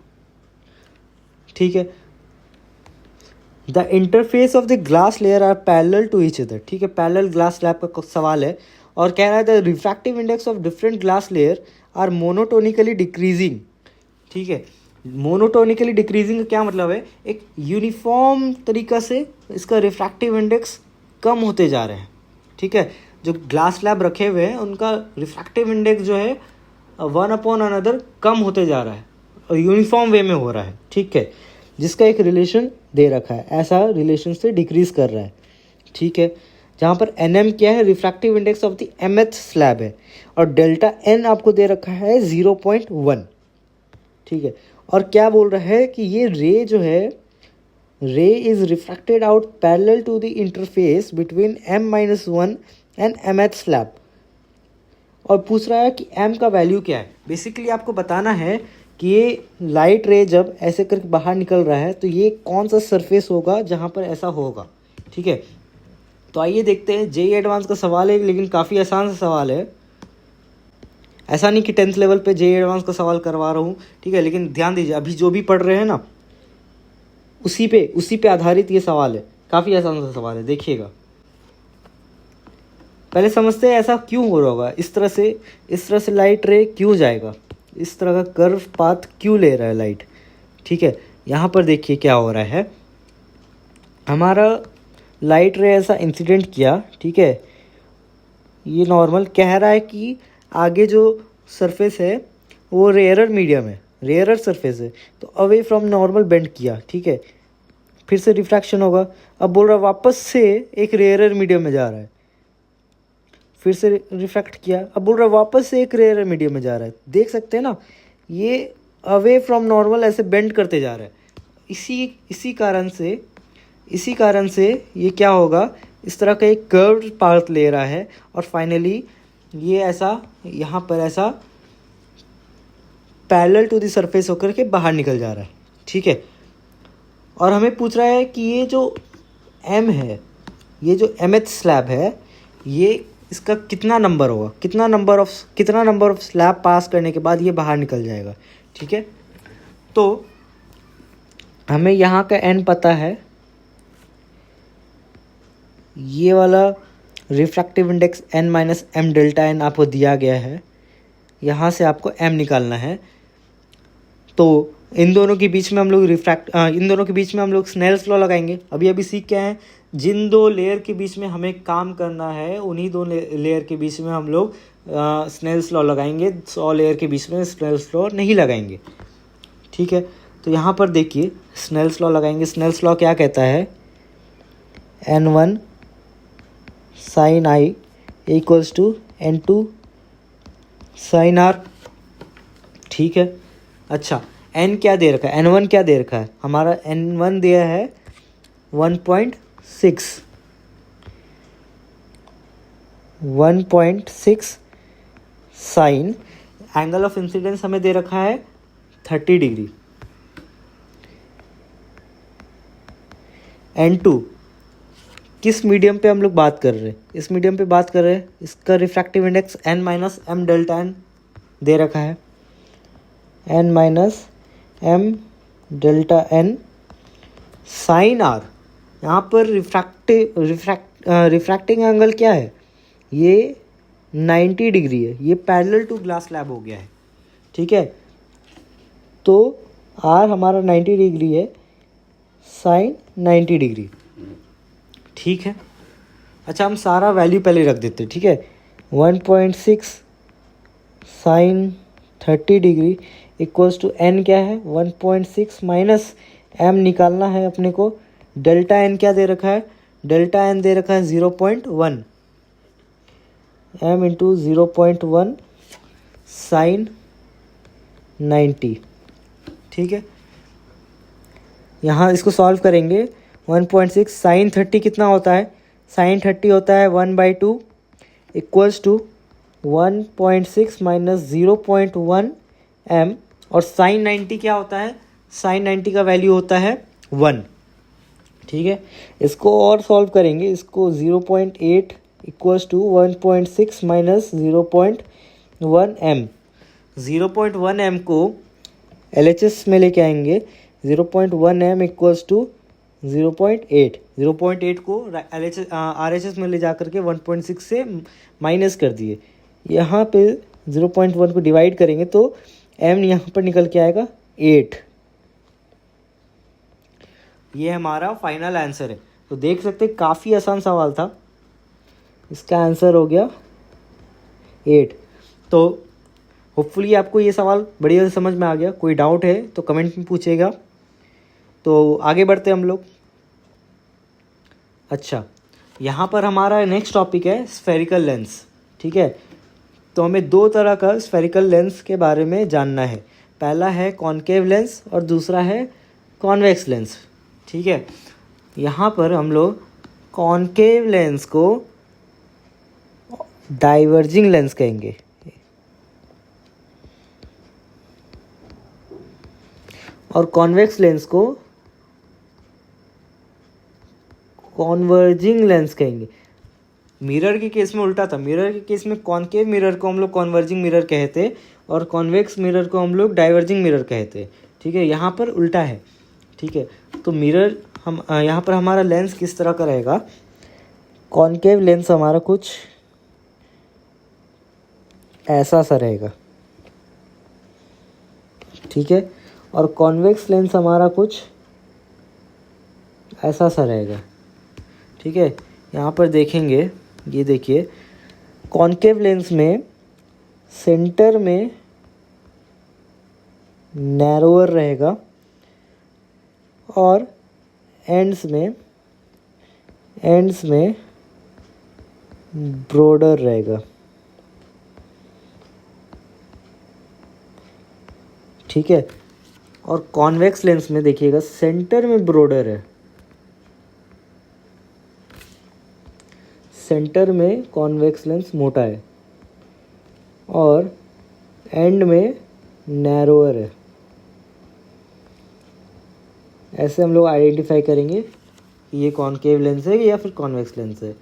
ठीक है। The interface of the glass layer are parallel to each other, ठीक है। पैरेलल ग्लास स्लैब का सवाल है और कह रहा है the refractive index of different glass layer are monotonically decreasing, ठीक है। मोनोटोनिकली डिक्रीजिंग का क्या मतलब है, एक यूनिफॉर्म तरीका से इसका रिफ्रैक्टिव इंडेक्स कम होते जा रहे हैं, ठीक है। जो ग्लास स्लैब रखे हुए हैं उनका रिफ्रैक्टिव इंडेक्स जो है 1 अपॉन अनदर कम होते जा रहा है और यूनिफॉर्म वे में हो रहा है, ठीक है। जिसका एक रिलेशन दे रखा है, ऐसा रिलेशन से डिक्रीज कर रहा है, ठीक है। जहाँ पर एन क्या है, refractive index of the mth slab है, और डेल्टा एन आपको दे रखा है 0.1, ठीक है। और क्या बोल रहा है कि ये रे जो है, ray is refracted out parallel to the interface between m-1 and mth slab, और पूछ रहा है कि m का वैल्यू क्या है। बेसिकली आपको बताना है कि ये लाइट रे जब ऐसे करके बाहर निकल रहा है तो ये कौन सा सरफेस होगा जहाँ पर ऐसा होगा, ठीक है। तो आइए देखते हैं, जेईई एडवांस का सवाल है लेकिन काफ़ी आसान सा सवाल है। ऐसा नहीं कि 10th लेवल पे जेईई एडवांस का सवाल करवा रहा हूँ, ठीक है। लेकिन ध्यान दीजिए, अभी जो भी पढ़ रहे हैं ना, उसी पे आधारित ये सवाल है। काफ़ी आसान सा सवाल है, देखिएगा। पहले समझते हैं ऐसा क्यों हो रहा होगा, इस तरह से लाइट रे क्यों जाएगा, इस तरह का कर्व पाथ क्यों ले रहा है लाइट, ठीक है। यहाँ पर देखिए क्या हो रहा है, हमारा लाइट रे ऐसा इंसिडेंट किया, ठीक है। ये नॉर्मल कह रहा है कि आगे जो सरफेस है वो रेयरर मीडियम है, रेयरर सरफेस है, तो अवे फ्रॉम नॉर्मल बेंड किया, ठीक है। फिर से रिफ्रैक्शन होगा, अब बोल रहा है वापस से एक रेयरर मीडियम में जा रहा है, फिर से रिफ्रैक्ट किया, अब बोल रहा है वापस से एक रेयर मीडियम में जा रहा है। देख सकते हैं ना, ये अवे फ्रॉम नॉर्मल ऐसे बेंड करते जा रहा है। इसी कारण से ये क्या होगा, इस तरह का एक कर्व्ड पाथ ले रहा है और फाइनली ये ऐसा यहाँ पर ऐसा पैरेलल टू द सरफेस होकर के बाहर निकल जा रहा है, ठीक है। और हमें पूछ रहा है कि ये जो m है, ये जो mth स्लैब है, ये इसका कितना नंबर होगा, कितना नंबर ऑफ स्लैब पास करने के बाद ये बाहर निकल जाएगा, ठीक है। तो हमें यहाँ का n पता है, ये वाला refractive index n minus m delta n आपको दिया गया है, यहाँ से आपको m निकालना है। तो इन दोनों के बीच में हम लोग इन दोनों के बीच में हम लोग स्नेल्स लॉ लगाएंगे। अभी अभी सीख क्या है, जिन दो लेयर के बीच में हमें काम करना है उन्हीं दो लेयर के बीच में हम लोग स्नेल्स लॉ लगाएंगे, 100 लेयर के बीच में स्नेल्स लॉ नहीं लगाएंगे। ठीक है, तो यहाँ पर देखिए स्नेल्स लॉ लगाएंगे। स्नेल्स लॉ क्या कहता है, N1 sine i equals to N2 sine r. ठीक है, अच्छा n क्या दे रखा है, N1 क्या दे रखा है, हमारा N1 दिया है 1.6 साइन, एंगल ऑफ इंसिडेंस हमें दे रखा है 30 डिग्री। N2 किस मीडियम पे हम लोग बात कर रहे हैं, इस मीडियम पे बात कर रहे हैं, इसका refractive index n minus M delta n दे रखा है, n minus M delta n sine R. यहाँ पर रिफ्रैक्टिंग एंगल क्या है, ये 90 डिग्री है, ये पैरेलल टू ग्लास स्लैब हो गया है। ठीक है, तो आर हमारा 90 डिग्री है, साइन 90 डिग्री। ठीक है, अच्छा हम सारा वैल्यू पहले रख देते हैं। ठीक है, 1.6 sine 30 degree equals to n क्या है, 1.6 माइनस m निकालना है अपने को। डेल्टा n क्या दे रखा है, डेल्टा n दे रखा है 0.1, m इंटू 0.1 साइन 90। ठीक है, यहाँ इसको सॉल्व करेंगे। 1.6 साइन 30 कितना होता है, साइन 30 होता है 1/2 इक्वल्स टू 1.6 माइनस 0.1 m, और साइन 90 क्या होता है, साइन 90 का वैल्यू होता है 1। ठीक है, इसको और सॉल्व करेंगे, इसको 0.8 equals to 1.6 minus 0.1 m। 0.1 m को LHS में लेके आएंगे, 0.1 m इक्वल्स टू 0.8 को RHS में ले जा करके 1.6 से माइनस कर दिए। यहाँ पे 0.1 को डिवाइड करेंगे तो m यहाँ पर निकल के आएगा 8। ये हमारा फाइनल आंसर है। तो देख सकते हैं काफ़ी आसान सवाल था, इसका आंसर हो गया 8। तो होपफुली आपको ये सवाल बढ़िया से समझ में आ गया। कोई डाउट है तो कमेंट में पूछेगा। तो आगे बढ़ते हम लोग। अच्छा, यहाँ पर हमारा नेक्स्ट टॉपिक है स्फेरिकल लेंस। ठीक है, तो हमें दो तरह का स्फेरिकल लेंस के बारे में जानना है। पहला है कॉनकेव लेंस और दूसरा है कॉन्वेक्स लेंस। ठीक है, यहाँ पर हम लोग कॉनकेव लेंस को डाइवर्जिंग लेंस कहेंगे, और कॉन्वेक्स लेंस को कॉन्वर्जिंग लेंस कहेंगे। मिरर के केस में उल्टा था, मिरर के केस में कॉनकेव मिरर को हम लोग कॉन्वर्जिंग मिरर कहते और कॉन्वेक्स मिरर को हम लोग डाइवर्जिंग मिरर कहते। ठीक है, यहाँ पर उल्टा है। ठीक है, तो मिरर हम यहाँ पर हमारा लेंस किस तरह का रहेगा, कॉनकेव लेंस हमारा कुछ ऐसा सा रहेगा। ठीक है, और कॉन्वेक्स लेंस हमारा कुछ ऐसा सा रहेगा। ठीक है, यहाँ पर देखेंगे, ये देखिए कॉनकेव लेंस में सेंटर में नैरोअर रहेगा और एंड्स में ब्रॉडर रहेगा। ठीक है, और कॉन्वेक्स लेंस में देखिएगा सेंटर में ब्रॉडर है, सेंटर में कॉन्वेक्स लेंस मोटा है और एंड में नैरोअर है। ऐसे हम लोग आइडेंटिफाई करेंगे कि ये कॉनकेव लेंस है या फिर कॉन्वेक्स लेंस है।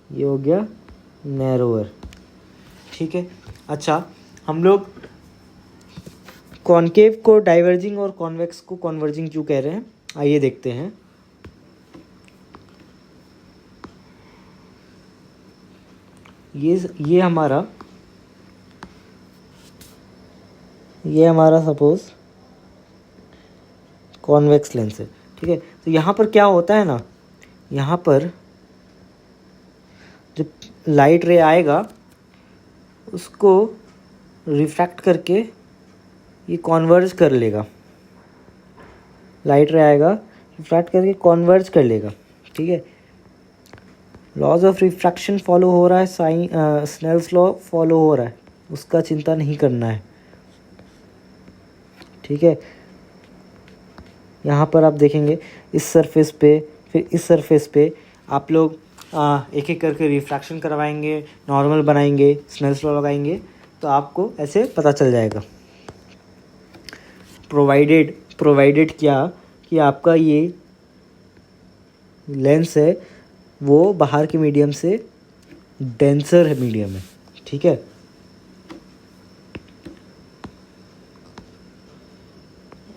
ये हो गया नैरोअर। ठीक है, अच्छा हम लोग कॉनकेव को डाइवर्जिंग और कॉन्वेक्स को कॉन्वर्जिंग क्यों कह रहे हैं, आइए देखते हैं। ये हमारा सपोज कॉन्वेक्स लेंस है, ठीक है। तो यहाँ पर क्या होता है ना, यहाँ पर जब लाइट रे आएगा उसको रिफ्रैक्ट करके ये कॉन्वर्ज कर लेगा, लाइट रे आएगा रिफ्रैक्ट करके कॉन्वर्ज कर लेगा, ठीक है। लॉज ऑफ रिफ्रैक्शन फॉलो हो रहा है, स्नेल्स लॉ फॉलो हो रहा है, उसका चिंता नहीं करना है, ठीक है। यहाँ पर आप देखेंगे इस सरफेस पे, फिर इस सरफेस पे आप लोग एक एक करके रिफ्रैक्शन करवाएंगे, नॉर्मल बनाएंगे, स्नेल्स लॉ लगाएंगे, तो आपको ऐसे पता चल जाएगा। प्रोवाइडेड क्या कि आपका ये लेंस है वो बाहर के मीडियम से डेंसर है मीडियम है, ठीक है।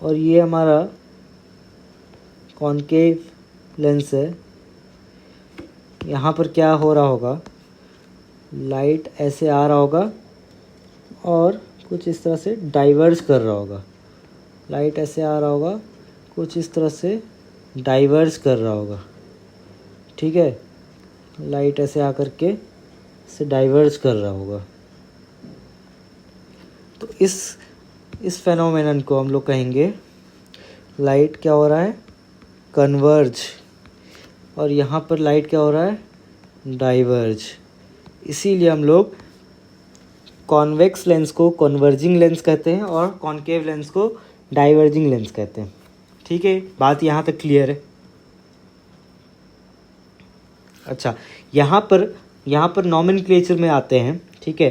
और ये हमारा कॉनकेव लेंस है। यहाँ पर क्या हो रहा होगा, लाइट ऐसे आ रहा होगा और कुछ इस तरह से डाइवर्ज कर रहा होगा, लाइट ऐसे आ रहा होगा, कुछ इस तरह से डाइवर्ज कर रहा होगा, ठीक है। लाइट ऐसे आकर के से डाइवर्ज कर रहा होगा। तो इस फेनोमेनन को हम लोग कहेंगे, लाइट क्या हो रहा है, कन्वर्ज, और यहाँ पर लाइट क्या हो रहा है, डाइवर्ज। इसीलिए हम लोग कॉन्वेक्स लेंस को कन्वर्जिंग लेंस कहते हैं और कॉनकेव लेंस को डाइवर्जिंग लेंस कहते हैं, ठीक है। बात यहाँ तक क्लियर है। अच्छा, यहाँ पर नॉमेनक्लेचर में आते हैं, ठीक है।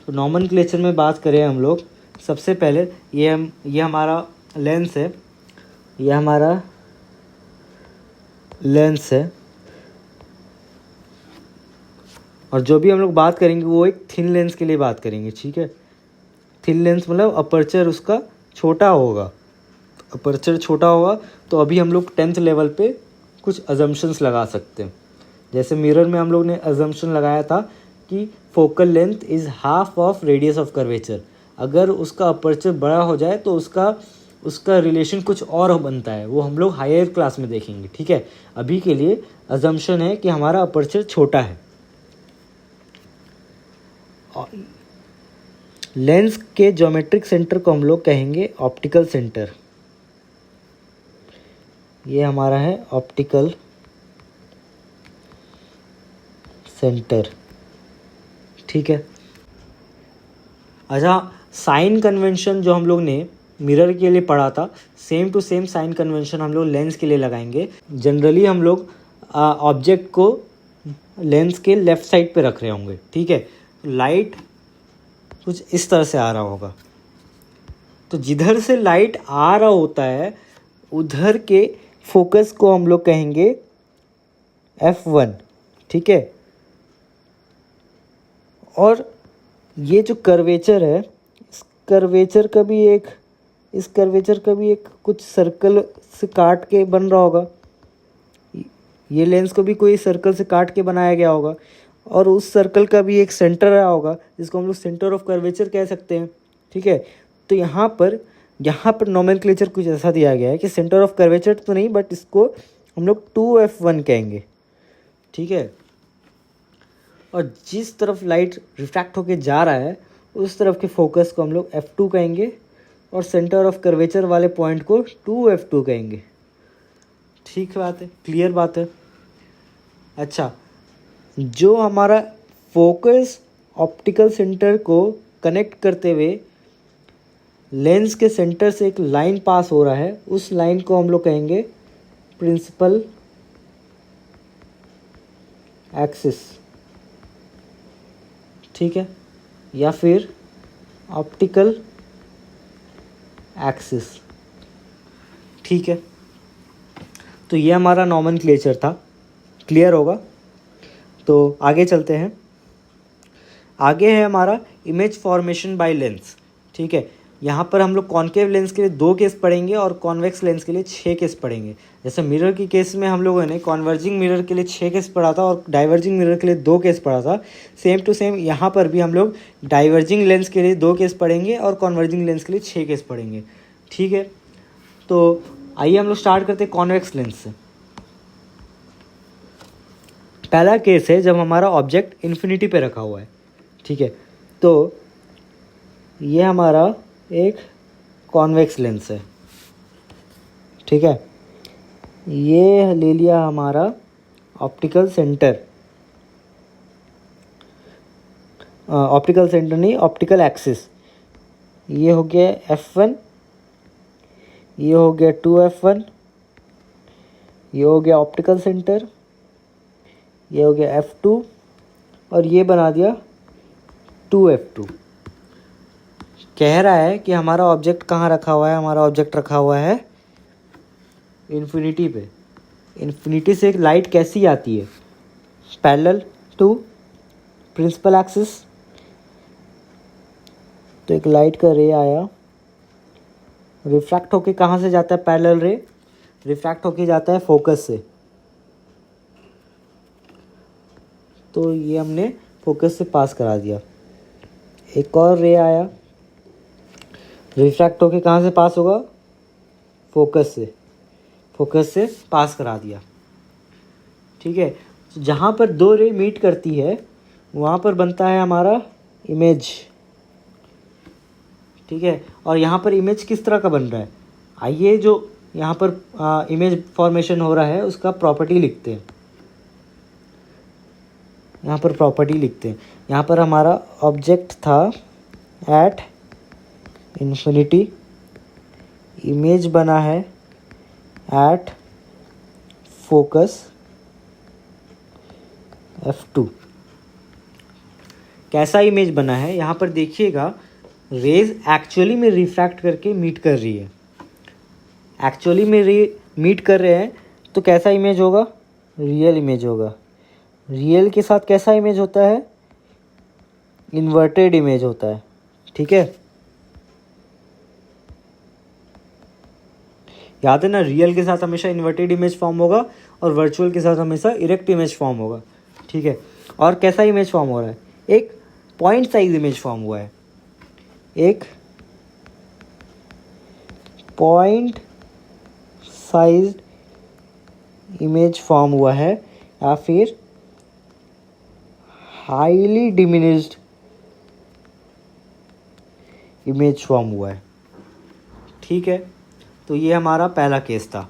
तो नॉमेनक्लेचर में बात करें हम लोग, सबसे पहले ये हमारा लेंस है, ये हमारा लेंस है, और जो भी हम लोग बात करेंगे वो एक थिन लेंस के लिए बात करेंगे, ठीक है। थिन लेंस मतलब अपर्चर उसका छोटा होगा, अपर्चर छोटा होगा। तो अभी हम लोग 10th लेवल पे कुछ अजम्पशंस लगा सकते हैं। जैसे मिरर में हम लोग ने अजम्पशन लगाया था कि focal length is half of radius of curvature. अगर उसका अपर्चर बड़ा हो जाए तो उसका रिलेशन कुछ और बनता है, वो हम लोग हायर क्लास में देखेंगे, ठीक है। अभी के लिए अजम्पशन है कि हमारा अपर्चर छोटा है। लेंस के ज्योमेट्रिक सेंटर को हम लोग कहेंगे ऑप्टिकल सेंटर। ये हमारा है ऑप्टिकल सेंटर, ठीक है। अच्छा, साइन कन्वेंशन जो हम लोग ने मिरर के लिए पढ़ा था, same to same sign convention हम लोग लेंस के लिए लगाएंगे। जनरली हम लोग ऑब्जेक्ट को लेंस के लेफ़्ट साइड पे रख रहे होंगे, ठीक है। लाइट कुछ इस तरह से आ रहा होगा, तो जिधर से लाइट आ रहा होता है उधर के फोकस को हम लोग कहेंगे F1, ठीक है। और ये जो कर्वेचर है, इस कर्वेचर का भी एक कुछ सर्कल से काट के बन रहा होगा। ये लेंस को भी कोई सर्कल से काट के बनाया गया होगा, और उस सर्कल का भी एक सेंटर रहा होगा जिसको हम लोग सेंटर ऑफ कर्वेचर कह सकते हैं, ठीक है। तो यहाँ पर नोमेनक्लेचर कुछ ऐसा दिया गया है कि सेंटर ऑफ कर्वेचर तो नहीं, बट इसको हम लोग 2F1 कहेंगे, ठीक है। और जिस तरफ लाइट रिफ्रैक्ट होके जा रहा है उस तरफ के फोकस को हम लोग F2 कहेंगे, और सेंटर ऑफ कर्वेचर वाले पॉइंट को 2F2 कहेंगे, ठीक बात है, क्लियर बात है। अच्छा, जो हमारा फोकस ऑप्टिकल सेंटर को कनेक्ट करते हुए लेंस के सेंटर से एक लाइन पास हो रहा है, उस लाइन को हम लोग कहेंगे प्रिंसिपल एक्सिस, ठीक है, या फिर ऑप्टिकल एक्सिस, ठीक है। तो ये हमारा नॉमेनक्लेचर था, क्लियर होगा। तो आगे चलते हैं। आगे है हमारा इमेज फॉर्मेशन बाय लेंस, ठीक है। यहाँ पर हम लोग कॉनकेव लेंस के लिए 2 केस पढ़ेंगे और कॉन्वेक्स लेंस के लिए 6 केस पढ़ेंगे। जैसे मिरर की केस में हम लोगों ने कॉन्वर्जिंग मिरर के लिए 6 केस पढ़ा था और डाइवर्जिंग मिरर के लिए 2 केस पढ़ा था। सेम टू सेम यहाँ पर भी हम लोग डाइवर्जिंग लेंस के लिए 2 केस पढ़ेंगे और कॉन्वर्जिंग लेंस के लिए 6 केस पढ़ेंगे, ठीक है। तो आइए हम लोग स्टार्ट करते हैं कॉन्वेक्स लेंस से। पहला केस है जब हमारा ऑब्जेक्ट इन्फिनिटी पे रखा हुआ है, ठीक है। तो ये हमारा एक कॉन्वेक्स लेंस है, ठीक है। ये ले लिया हमारा ऑप्टिकल सेंटर, ऑप्टिकल सेंटर नहीं, ऑप्टिकल एक्सिस। ये हो गया F1, ये हो गया 2F1, ये हो गया ऑप्टिकल सेंटर, ये हो गया F2 और ये बना दिया 2F2। कह रहा है कि हमारा ऑब्जेक्ट कहाँ रखा हुआ है, हमारा ऑब्जेक्ट रखा हुआ है इन्फिनिटी पे। इन्फिनिटी से एक लाइट कैसी आती है, पैरेलल टू प्रिंसिपल एक्सिस। तो एक लाइट का रे आया, रिफ्रैक्ट होके कहाँ से जाता है, पैरेलल रे रिफ्रैक्ट होके जाता है फोकस से। तो ये हमने फोकस से पास करा दिया। एक और रे आया, रिफ्रैक्ट होके कहाँ से पास होगा, फोकस से, फोकस से पास करा दिया, ठीक है। जहाँ पर दो रे मीट करती है वहाँ पर बनता है हमारा इमेज, ठीक है। और यहाँ पर इमेज किस तरह का बन रहा है, आइए जो यहाँ पर इमेज फॉर्मेशन हो रहा है उसका प्रॉपर्टी लिखते हैं। यहाँ पर प्रॉपर्टी लिखते हैं। यहाँ पर हमारा ऑब्जेक्ट था एट इन्फिनिटी, इमेज बना है एट फोकस F2। कैसा इमेज बना है, यहाँ पर देखिएगा रेज एक्चुअली में रिफ्रैक्ट करके मीट कर रही है। एक्चुअली में मीट कर रहे हैं तो कैसा इमेज होगा, रियल इमेज होगा। रियल के साथ कैसा इमेज होता है, इन्वर्टेड इमेज होता है, ठीक है। याद है ना, रियल के साथ हमेशा इन्वर्टेड इमेज फॉर्म होगा और वर्चुअल के साथ हमेशा इरेक्ट इमेज फॉर्म होगा, ठीक है। और कैसा इमेज फॉर्म हो रहा है, एक पॉइंट साइज इमेज फॉर्म हुआ है, एक पॉइंट साइज इमेज फॉर्म हुआ है या फिर हाईली डिमिनिश्ड इमेज फॉर्म हुआ है, ठीक है। तो ये हमारा पहला केस था।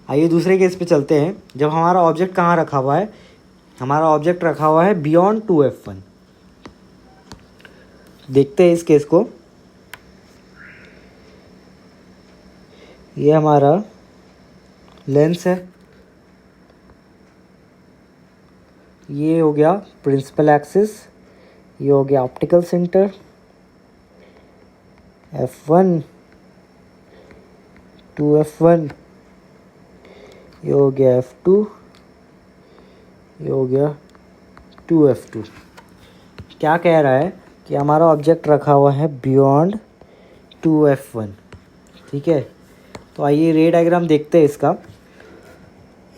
आइए दूसरे केस पे चलते हैं। जब हमारा ऑब्जेक्ट कहाँ रखा हुआ है, हमारा ऑब्जेक्ट रखा हुआ है बियॉन्ड 2F1। देखते हैं इस केस को। ये हमारा लेंस है, ये हो गया प्रिंसिपल एक्सिस, ये हो गया ऑप्टिकल सेंटर, F1 2F1, ये हो गया F2, ये हो गया 2F2। क्या कह रहा है कि हमारा ऑब्जेक्ट रखा हुआ है बियॉन्ड 2F1, ठीक है। तो आइए रे डायग्राम देखते हैं इसका।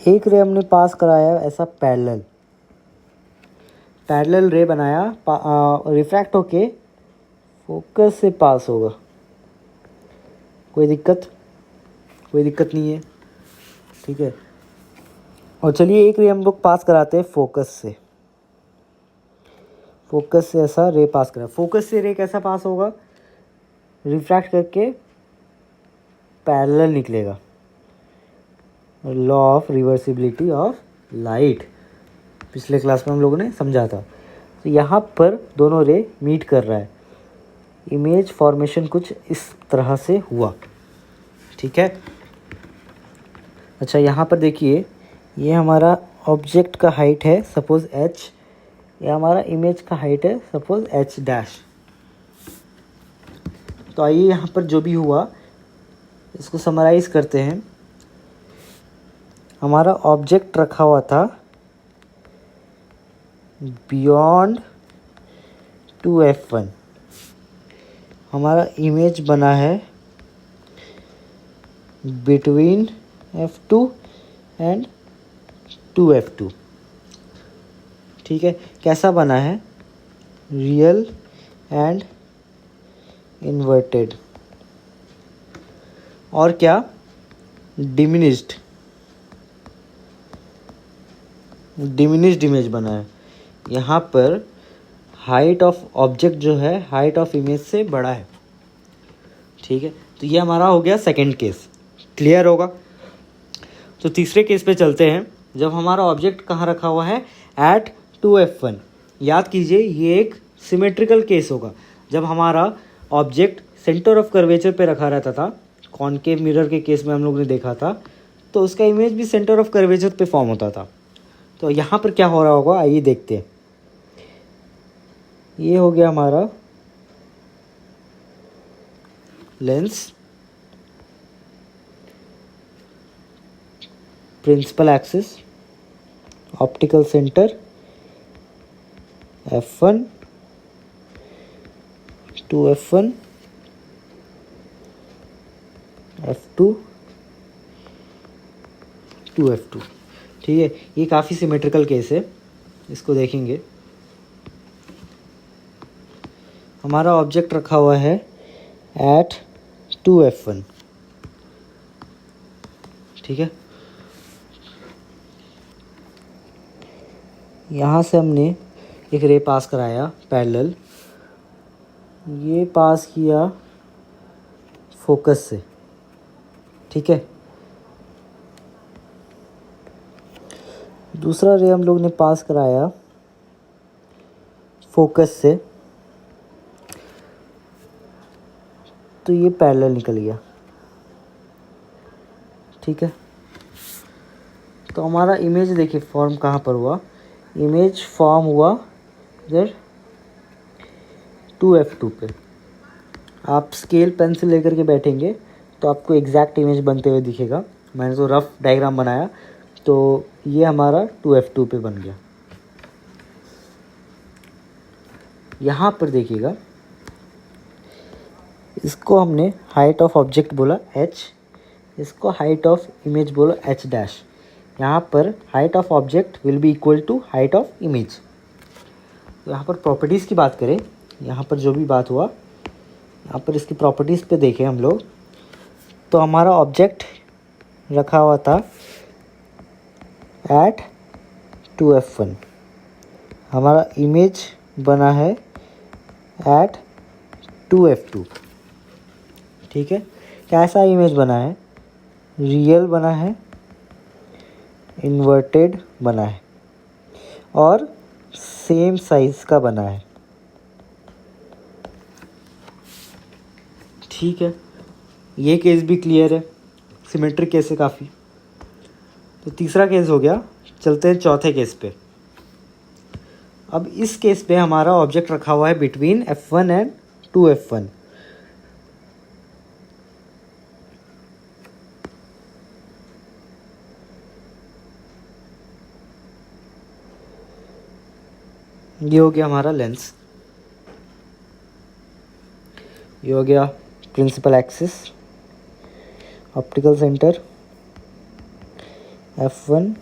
एक रे हमने पास कराया ऐसा पैरेलल रे बनाया, रिफ्रैक्ट होके फोकस से पास होगा। कोई दिक्कत नहीं है, ठीक है। और चलिए एक रे हम लोग पास कराते हैं फोकस से। फोकस से ऐसा रे पास करा, फोकस से रे कैसा पास होगा, रिफ्रैक्ट करके पैरेलल निकलेगा। Law of reversibility of light पिछले क्लास में हम लोगों ने समझा था। तो यहाँ पर दोनों रे मीट कर रहा है, इमेज फॉर्मेशन कुछ इस तरह से हुआ, ठीक है। अच्छा यहाँ पर देखिए, ये हमारा ऑब्जेक्ट का हाइट है सपोज h, ये हमारा इमेज का हाइट है सपोज h डैश। तो आइए यहाँ पर जो भी हुआ इसको समराइज करते हैं। हमारा ऑब्जेक्ट रखा हुआ था बियॉन्ड 2F1, हमारा इमेज बना है बिटवीन F2 एंड 2F2, ठीक है। कैसा बना है, रियल एंड इन्वर्टेड। और क्या, डिमिनिश्ड इमेज बना है। यहाँ पर हाइट ऑफ ऑब्जेक्ट जो है हाइट ऑफ इमेज से बड़ा है। ठीक है, तो ये हमारा हो गया सेकंड केस। क्लियर होगा? तो तीसरे केस पे चलते हैं। जब हमारा ऑब्जेक्ट कहाँ रखा हुआ है, एट 2f1। याद कीजिए ये एक सिमेट्रिकल केस होगा। जब हमारा ऑब्जेक्ट सेंटर ऑफ कर्वेचर पे रखा रहता था, कॉनकेव मिरर के केस में हम लोग ने देखा था, तो उसका इमेज भी सेंटर ऑफ कर्वेचर पे फॉर्म होता था। तो यहाँ पर क्या हो रहा होगा, आइए देखते हैं। ये हो गया हमारा lens, principal axis, optical centre f1 2f1 f2 2f2। ठीक है, ये काफ़ी सिमेट्रिकल केस है, इसको देखेंगे। हमारा ऑब्जेक्ट रखा हुआ है एट 2f1। ठीक है, यहाँ से हमने एक रे पास कराया पैरेलल, ये पास किया फोकस से। ठीक है, दूसरा रे हम लोग ने पास कराया फोकस से, तो ये पैरेलल निकल गया। ठीक है, तो हमारा इमेज देखिए फॉर्म कहाँ पर हुआ, इमेज फॉर्म हुआ इधर 2f2 पे। आप स्केल पेंसिल लेकर के बैठेंगे तो आपको एग्जैक्ट इमेज बनते हुए दिखेगा। मैंने तो रफ डायग्राम बनाया, तो ये हमारा 2f2 पे बन गया। यहाँ पर देखिएगा, इसको हमने हाइट ऑफ ऑब्जेक्ट बोला h, इसको हाइट ऑफ इमेज बोला h डैश। यहाँ पर height of object will be equal to height of image. तो यहाँ पर प्रॉपर्टीज़ की बात करें, यहाँ पर जो भी बात हुआ, यहाँ पर इसकी प्रॉपर्टीज़ पे देखें हम लोग, तो हमारा ऑब्जेक्ट रखा हुआ था एट 2f1, हमारा इमेज बना है एट 2f2। ठीक है, कैसा इमेज बना है, रियल बना है, इन्वर्टेड बना है और सेम साइज का बना है। ठीक है, ये केस भी क्लियर है, सिमेट्रिक केस है काफ़ी। तो तीसरा केस हो गया, चलते हैं चौथे केस पे। अब इस केस पे हमारा ऑब्जेक्ट रखा हुआ है बिटवीन f1 एंड 2f1। ये हो गया हमारा लेंस, ये हो गया principal axis, optical centre f1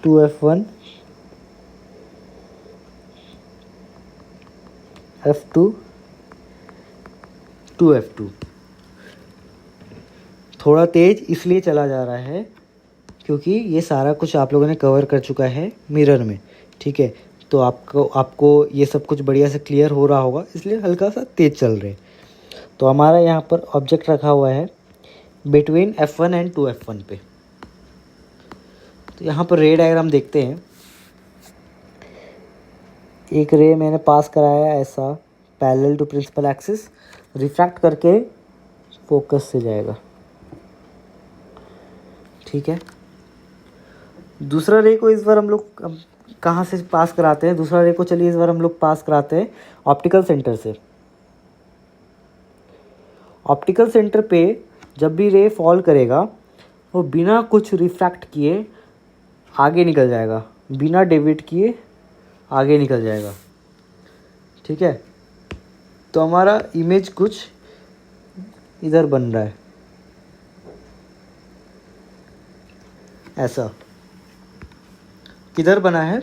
2f1 f2 2f2। थोड़ा तेज इसलिए चला जा रहा है क्योंकि ये सारा कुछ आप लोगों ने कवर कर चुका है मिरर में। ठीक है, तो आपको ये सब कुछ बढ़िया से क्लियर हो रहा होगा, इसलिए हल्का सा तेज चल रहे। तो हमारा यहाँ पर ऑब्जेक्ट रखा हुआ है बिटवीन f1 एंड 2f1 पे। तो यहाँ पर रे डायग्राम देखते हैं। एक रे मैंने पास कराया ऐसा parallel to principal axis, refract करके फोकस से जाएगा। ठीक है, दूसरा रे को इस बार हम लोग कहाँ से पास कराते हैं, दूसरा रे को चलिए इस बार हम लोग पास कराते हैं ऑप्टिकल सेंटर से। ऑप्टिकल सेंटर पे जब भी रे फॉल करेगा वो बिना कुछ रिफ्रैक्ट किए आगे निकल जाएगा, बिना डेविएट किए आगे निकल जाएगा। ठीक है, तो हमारा इमेज कुछ इधर बन रहा है ऐसा। किधर बना है,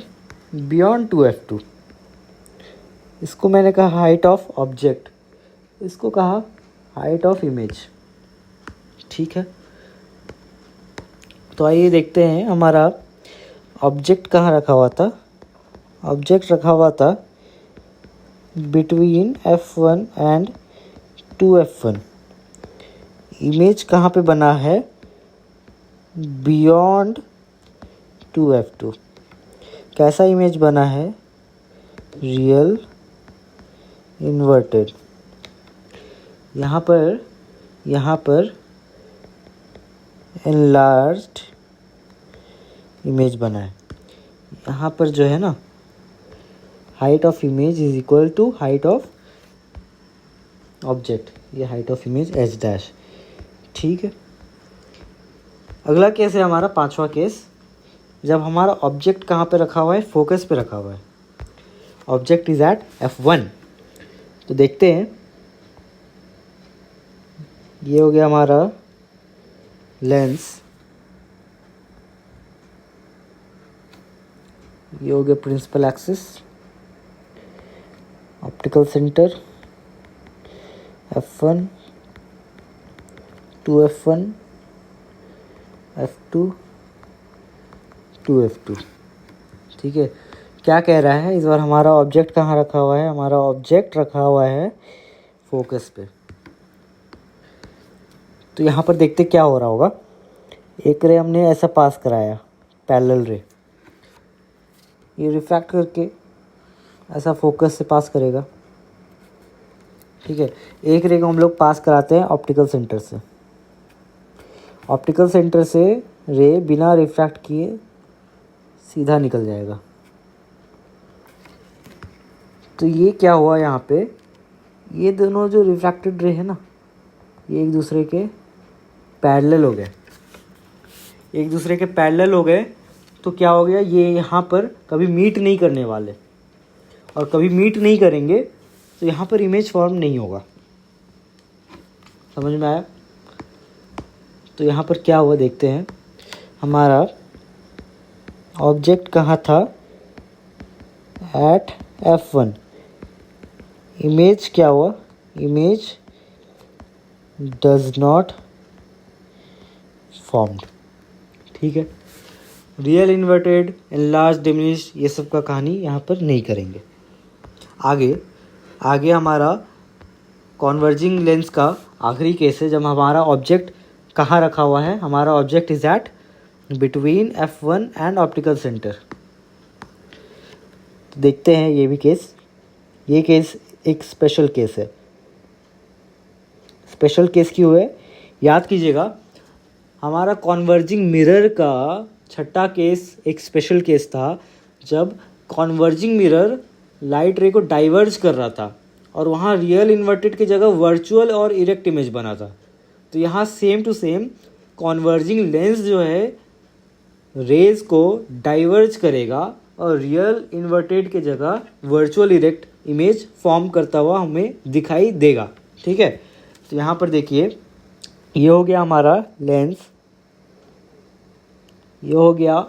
बियॉन्ड 2f2। इसको मैंने कहा हाइट ऑफ ऑब्जेक्ट, इसको कहा हाइट ऑफ इमेज। ठीक है, तो आइए देखते हैं हमारा ऑब्जेक्ट कहाँ रखा हुआ था। ऑब्जेक्ट रखा हुआ था between F1 and 2F1। Image कहाँ पे बना है, बियॉन्ड 2F2। कैसा इमेज बना है, रियल इन्वर्टेड। यहाँ पर एनलार्ज्ड इमेज बना है। यहाँ पर जो है ना, height of image is equal to height of object, ये height of image H dash. ठीक है, अगला केस है हमारा 5वां केस, जब हमारा ऑब्जेक्ट कहाँ पे रखा हुआ है, फोकस पे रखा हुआ है। Object is at F1। तो देखते हैं, ये हो गया हमारा लेंस, ये हो गया principal axis, optical centre F1, 2F1, F2, 2F2। ठीक है, क्या कह रहा है इस बार, हमारा ऑब्जेक्ट कहाँ रखा हुआ है, हमारा ऑब्जेक्ट रखा हुआ है फोकस पे। तो यहाँ पर देखते क्या हो रहा होगा। एक रे हमने ऐसा पास कराया, पैरेलल रे, ये रिफ्रैक्ट करके ऐसा फोकस से पास करेगा। ठीक है, एक रे को हम लोग पास कराते हैं ऑप्टिकल सेंटर से। ऑप्टिकल सेंटर से रे बिना रिफ्रैक्ट किए सीधा निकल जाएगा। तो ये क्या हुआ यहाँ पे, ये दोनों जो रिफ्रैक्टेड रे है ना, ये एक दूसरे के पैरेलल हो गए। एक दूसरे के पैरेलल हो गए तो क्या हो गया, ये यहाँ पर कभी मीट नहीं करने वाले, और कभी मीट नहीं करेंगे तो यहाँ पर इमेज फॉर्म नहीं होगा। समझ में आया? तो यहाँ पर क्या हुआ देखते हैं। हमारा ऑब्जेक्ट कहाँ था, एट F1। इमेज क्या हुआ, इमेज डज नॉट फॉर्म्ड। ठीक है, रियल इन्वर्टेड, एनलार्ज, डिमिनिश, ये सब का कहानी यहाँ पर नहीं करेंगे। आगे हमारा कॉन्वर्जिंग लेंस का आखिरी केस है, जब हमारा ऑब्जेक्ट कहाँ रखा हुआ है, हमारा object is at between F1 and optical centre. तो देखते हैं ये भी केस। ये केस एक स्पेशल केस है। स्पेशल केस क्यों है, याद कीजिएगा, हमारा कॉन्वर्जिंग मिरर का छठा केस एक स्पेशल केस था, जब कॉन्वर्जिंग मिरर लाइट रे को डाइवर्ज कर रहा था और वहाँ रियल इन्वर्टेड की जगह वर्चुअल और इरेक्ट इमेज बना था। तो यहाँ same to same converging lens जो है रेज को डाइवर्ज करेगा और रियल इन्वर्टेड के जगह वर्चुअल इरेक्ट इमेज फॉर्म करता हुआ हमें दिखाई देगा। ठीक है, तो यहाँ पर देखिए, ये हो गया हमारा लेंस, ये हो गया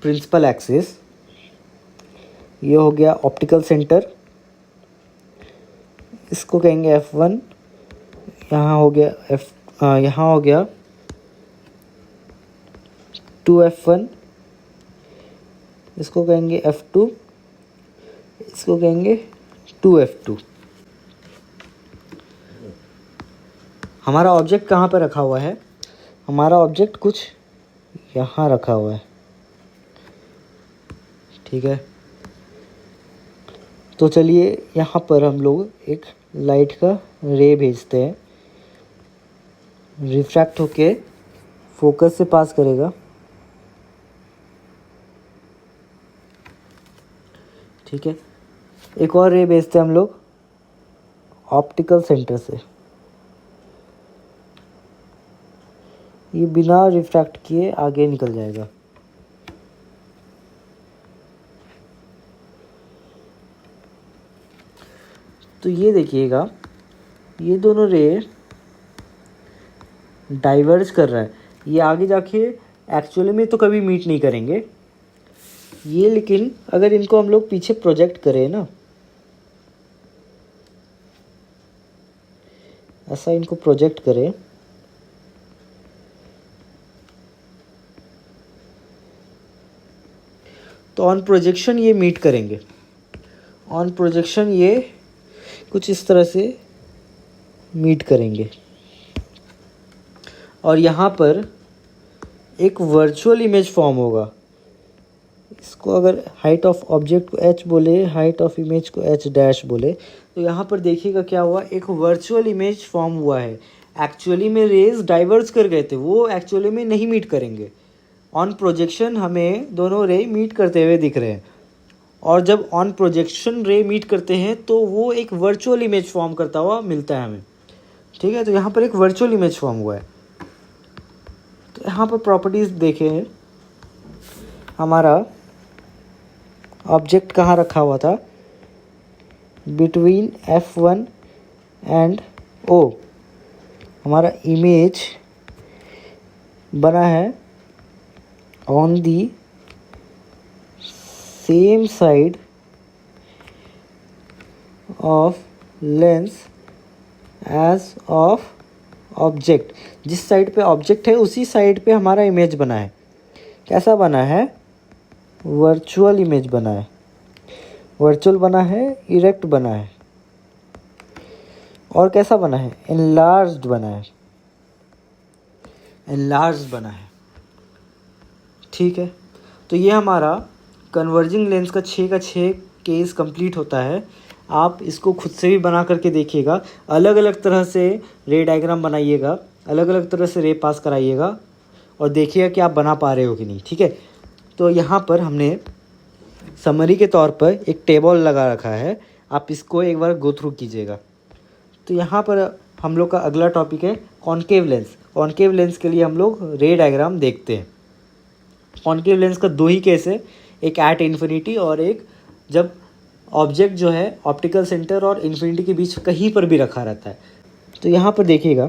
प्रिंसिपल एक्सिस, ये हो गया ऑप्टिकल सेंटर, इसको कहेंगे F1, यहाँ हो गया यहाँ हो गया 2F1, इसको कहेंगे F2, इसको कहेंगे 2F2। हमारा ऑब्जेक्ट कहाँ पर रखा हुआ है, हमारा ऑब्जेक्ट कुछ यहाँ रखा हुआ है। ठीक है, तो चलिए यहाँ पर हम लोग एक लाइट का रे भेजते हैं, रिफ्रैक्ट होके फोकस से पास करेगा। ठीक है, एक और रे भेजते हैं हम लोग ऑप्टिकल सेंटर से, ये बिना रिफ्रैक्ट किए आगे निकल जाएगा। तो ये देखिएगा, ये दोनों रे डाइवर्ज कर रहा है, ये आगे जाके एक्चुअली में तो कभी मीट नहीं करेंगे ये, लेकिन अगर इनको हम लोग पीछे प्रोजेक्ट करें ना, ऐसा इनको प्रोजेक्ट करें तो ऑन प्रोजेक्शन ये मीट करेंगे। ऑन प्रोजेक्शन ये कुछ इस तरह से मीट करेंगे और यहाँ पर एक वर्चुअल इमेज फॉर्म होगा। इसको अगर हाइट ऑफ ऑब्जेक्ट को h बोले, हाइट ऑफ इमेज को h डैश बोले, तो यहाँ पर देखिएगा क्या हुआ, एक वर्चुअल इमेज फॉर्म हुआ है। एक्चुअली में रेज डाइवर्ज कर गए थे, वो एक्चुअली में नहीं मीट करेंगे। ऑन प्रोजेक्शन हमें दोनों रे मीट करते हुए दिख रहे हैं, और जब ऑन प्रोजेक्शन रे मीट करते हैं तो वो एक वर्चुअल इमेज फॉर्म करता हुआ मिलता है हमें। ठीक है, तो यहाँ पर एक वर्चुअल इमेज फॉर्म हुआ है। तो यहाँ पर प्रॉपर्टीज़ देखें, हमारा ऑब्जेक्ट कहाँ रखा हुआ था, बिटवीन F1 एंड O हमारा इमेज बना है on the same side of lens as of object. जिस साइड पे ऑब्जेक्ट है उसी साइड पे हमारा इमेज बना है। कैसा बना है, वर्चुअल इमेज बना है। वर्चुअल बना है, इरेक्ट बना है, और कैसा बना है, एनलार्ज्ड बना है। एनलार्ज्ड बना है। ठीक है, तो ये हमारा कन्वर्जिंग लेंस का 6 का 6 केस कंप्लीट होता है। आप इसको खुद से भी बना करके देखिएगा, अलग अलग तरह से रे डायग्राम बनाइएगा, अलग अलग तरह से रे पास कराइएगा और देखिएगा कि आप बना पा रहे हो कि नहीं। ठीक है, तो यहाँ पर हमने समरी के तौर पर एक टेबल लगा रखा है, आप इसको एक बार गो थ्रू कीजिएगा। तो यहाँ पर हम लोग का अगला टॉपिक है कॉनकेव लेंस। कॉनकेव लेंस के लिए हम लोग रे डायग्राम देखते हैं। कॉनकेव लेंस का 2 ही केस है, एक एट इन्फिनिटी और एक जब ऑब्जेक्ट जो है ऑप्टिकल सेंटर और इन्फिनिटी के बीच कहीं पर भी रखा रहता है। तो यहाँ पर देखिएगा,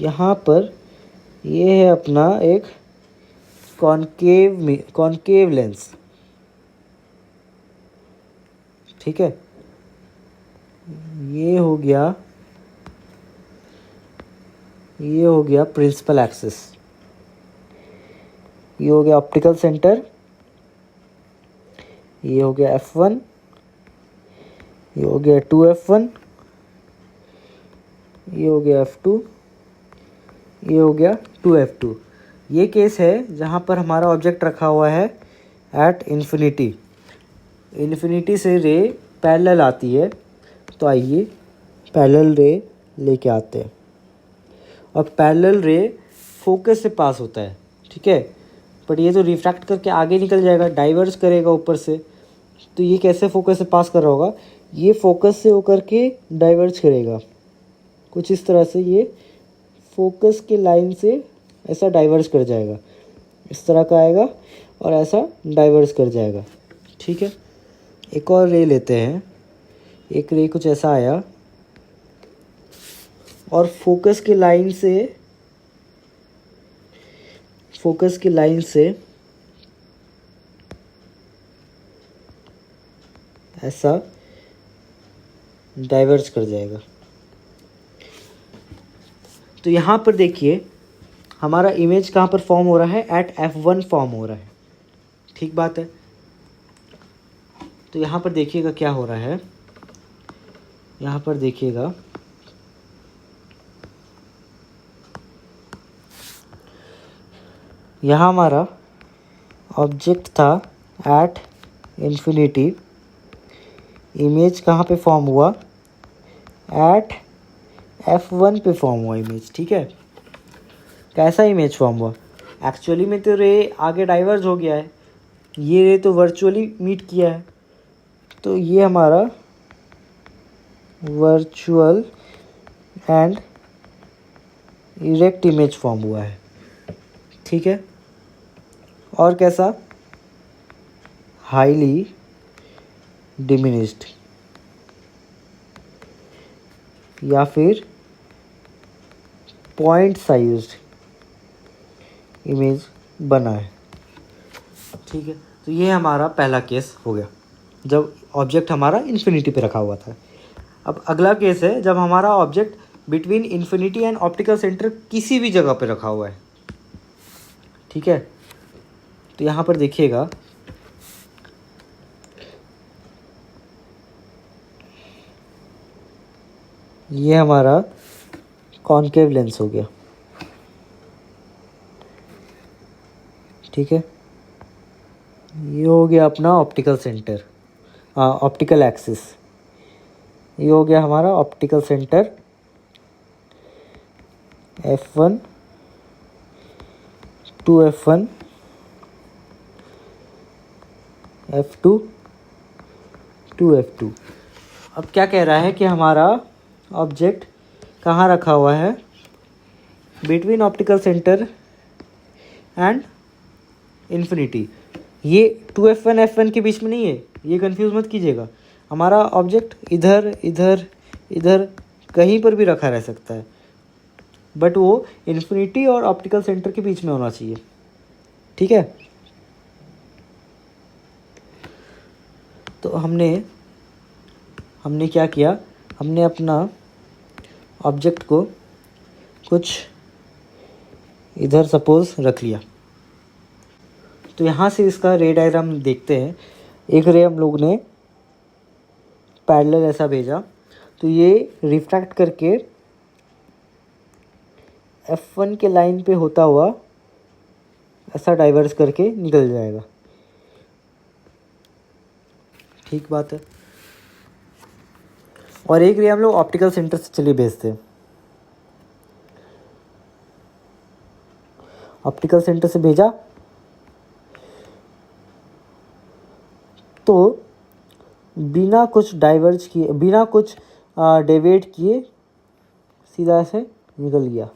यहाँ पर ये है अपना एक कॉनकेव लेंस। ठीक है, ये हो गया प्रिंसिपल एक्सिस, ये हो गया ऑप्टिकल सेंटर, ये हो गया F1, ये हो गया 2F1, ये हो गया F2, ये हो गया 2F2। ये केस है जहाँ पर हमारा ऑब्जेक्ट रखा हुआ है एट इन्फिनिटी। इन्फिनिटी से रे पैरेलल आती है, तो आइए पैरेलल रे लेके आते हैं। और पैरेलल रे फोकस से पास होता है। ठीक है, बट ये तो रिफ्रैक्ट करके आगे निकल जाएगा, डाइवर्ज करेगा ऊपर से। तो ये कैसे फोकस से पास कर रहा होगा, ये फोकस से होकर के डाइवर्ज करेगा कुछ इस तरह से। ये फोकस के लाइन से ऐसा डाइवर्ज कर जाएगा, इस तरह का आएगा और ऐसा डाइवर्ज कर जाएगा। ठीक है, एक और रे लेते हैं। एक रे कुछ ऐसा आया और फोकस की लाइन से ऐसा डाइवर्ज कर जाएगा। तो यहाँ पर देखिए हमारा इमेज कहाँ पर फॉर्म हो रहा है, एट F1 फॉर्म हो रहा है। ठीक बात है। तो यहाँ पर देखिएगा क्या हो रहा है, यहाँ पर देखिएगा यहाँ हमारा ऑब्जेक्ट था एट इन्फिनिटी, इमेज कहाँ पे फॉर्म हुआ, एट F1 पे फॉर्म हुआ इमेज। ठीक है, कैसा इमेज फॉर्म हुआ, एक्चुअली में तो रे आगे डाइवर्ज हो गया है, ये रे तो वर्चुअली मीट किया है। तो ये हमारा virtual and erect image form हुआ है। ठीक है, और कैसा, हाईली डिमिनिश्ड या फिर पॉइंट साइज्ड इमेज बना है। ठीक है, तो ये हमारा पहला केस हो गया जब ऑब्जेक्ट हमारा इन्फिनिटी पे रखा हुआ था। अब अगला केस है जब हमारा object between infinity and optical centre किसी भी जगह पे रखा हुआ है। ठीक है, तो यहाँ पर देखिएगा, ये हमारा कॉनकेव लेंस हो गया, ठीक है। ये हो गया अपना ऑप्टिकल सेंटर, ऑप्टिकल एक्सिस। ये हो गया हमारा optical centre F1 to F1, F2 to F2। अब क्या कह रहा है कि हमारा ऑब्जेक्ट कहाँ रखा हुआ है, between optical centre and infinity. ये 2F1 F1 के बीच में नहीं है, ये कंफ्यूज मत कीजिएगा। हमारा ऑब्जेक्ट इधर इधर इधर कहीं पर भी रखा रह सकता है, बट वो इन्फिनिटी और ऑप्टिकल सेंटर के बीच में होना चाहिए, ठीक है। तो हमने क्या किया, हमने अपना ऑब्जेक्ट को कुछ इधर सपोज रख लिया। तो यहाँ से इसका रे डायग्राम देखते हैं। एक रे हम लोग ने पैरेलल ऐसा भेजा, तो ये रिफ्रैक्ट करके F1 के लाइन पे होता हुआ ऐसा डाइवर्स करके निकल जाएगा, ठीक बात है। और एक रे हम लोग ऑप्टिकल सेंटर से चलिए भेजते हैं। ऑप्टिकल सेंटर से भेजा तो बिना कुछ डाइवर्ज किए, बिना कुछ डेविएट किए सीधा ऐसे निकल गया।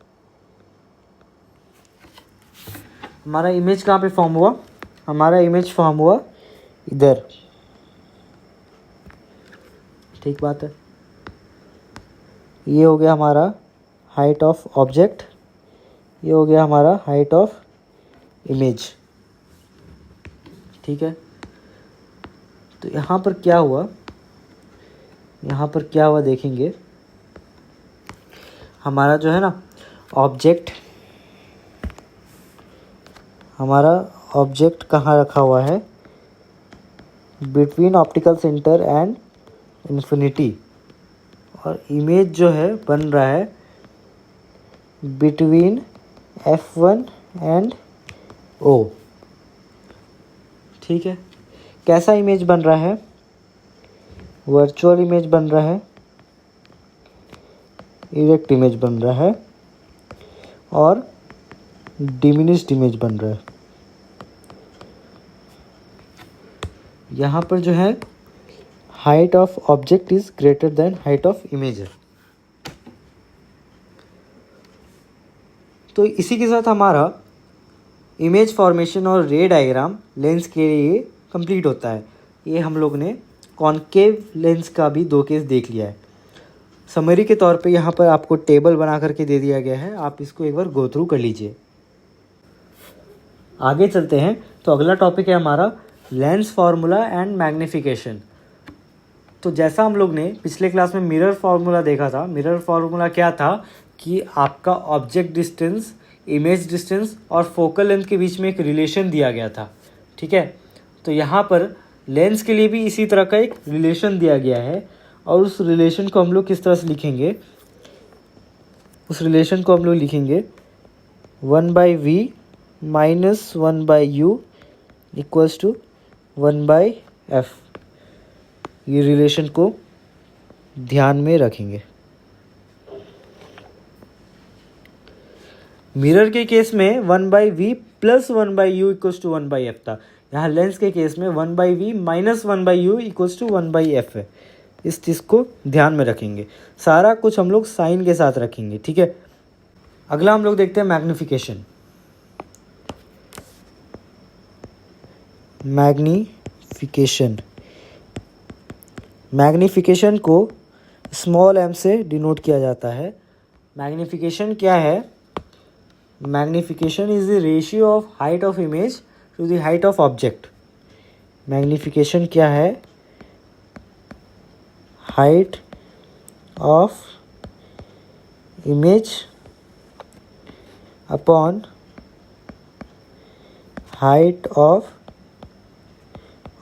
हमारा इमेज कहाँ पे फॉर्म हुआ, हमारा इमेज फॉर्म हुआ इधर, ठीक बात है। ये हो गया हमारा हाइट ऑफ ऑब्जेक्ट, ये हो गया हमारा हाइट ऑफ इमेज, ठीक है। तो यहाँ पर क्या हुआ, यहाँ पर क्या हुआ देखेंगे। हमारा जो है ना ऑब्जेक्ट, हमारा ऑब्जेक्ट कहाँ रखा हुआ है, between optical centre and infinity, और इमेज जो है बन रहा है बिटवीन F1 एंड O, ठीक है। कैसा इमेज बन रहा है, वर्चुअल इमेज बन रहा है, इरेक्ट इमेज बन रहा है, और डिमिनिश्ड इमेज बन रहा है। यहाँ पर जो है height of object is greater than height of image है। तो इसी के साथ हमारा इमेज फॉर्मेशन और रे डायग्राम लेंस के लिए कंप्लीट होता है। ये हम लोग ने कॉनकेव लेंस का भी 2 केस देख लिया है। समरी के तौर पे यहाँ पर आपको टेबल बना करके दे दिया गया है, आप इसको एक बार गो थ्रू कर लीजिए। आगे चलते हैं, तो अगला टॉपिक है हमारा लेंस फार्मूला एंड मैग्नीफिकेशन। तो जैसा हम लोग ने पिछले क्लास में मिरर फार्मूला देखा था, मिरर फार्मूला क्या था कि आपका ऑब्जेक्ट डिस्टेंस, इमेज डिस्टेंस और फोकल लेंथ के बीच में एक रिलेशन दिया गया था, ठीक है। तो यहाँ पर लेंस के लिए भी इसी तरह का एक रिलेशन दिया गया है, और उस रिलेशन को हम लोग किस तरह से लिखेंगे, उस रिलेशन को हम लोग लिखेंगे 1/v minus 1/u equals to 1/f। ये रिलेशन को ध्यान में रखेंगे। मिरर के केस में 1/v plus 1/u equals to 1/f था। यहाँ लेंस के केस में 1/v minus 1/u equals to 1/f है। इस चीज़ को ध्यान में रखेंगे। सारा कुछ हम लोग साइन के साथ रखेंगे, ठीक है। अगला हम लोग देखते हैं मैग्नीफिकेशन। मैग्नीफिकेशन, मैग्नीफिकेशन को स्मॉल m से डिनोट किया जाता है। मैग्नीफिकेशन क्या है, magnification is the ratio of height of image to the height of object. Magnification क्या है, height of image upon height of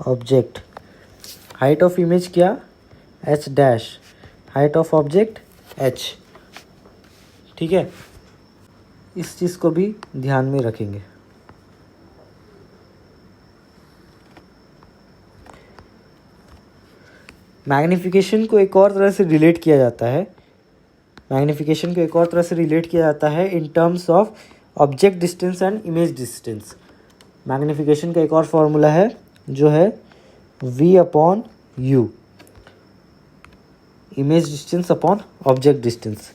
object, height of image क्या, H dash, height of object H. ठीक है, इस चीज़ को भी ध्यान में रखेंगे। मैग्नीफिकेशन को एक और तरह से रिलेट किया जाता है, मैग्नीफिकेशन को एक और तरह से रिलेट किया जाता है in terms of object distance and image distance. Magnification का एक और फॉर्मूला है जो है v upon you, image distance upon object distance.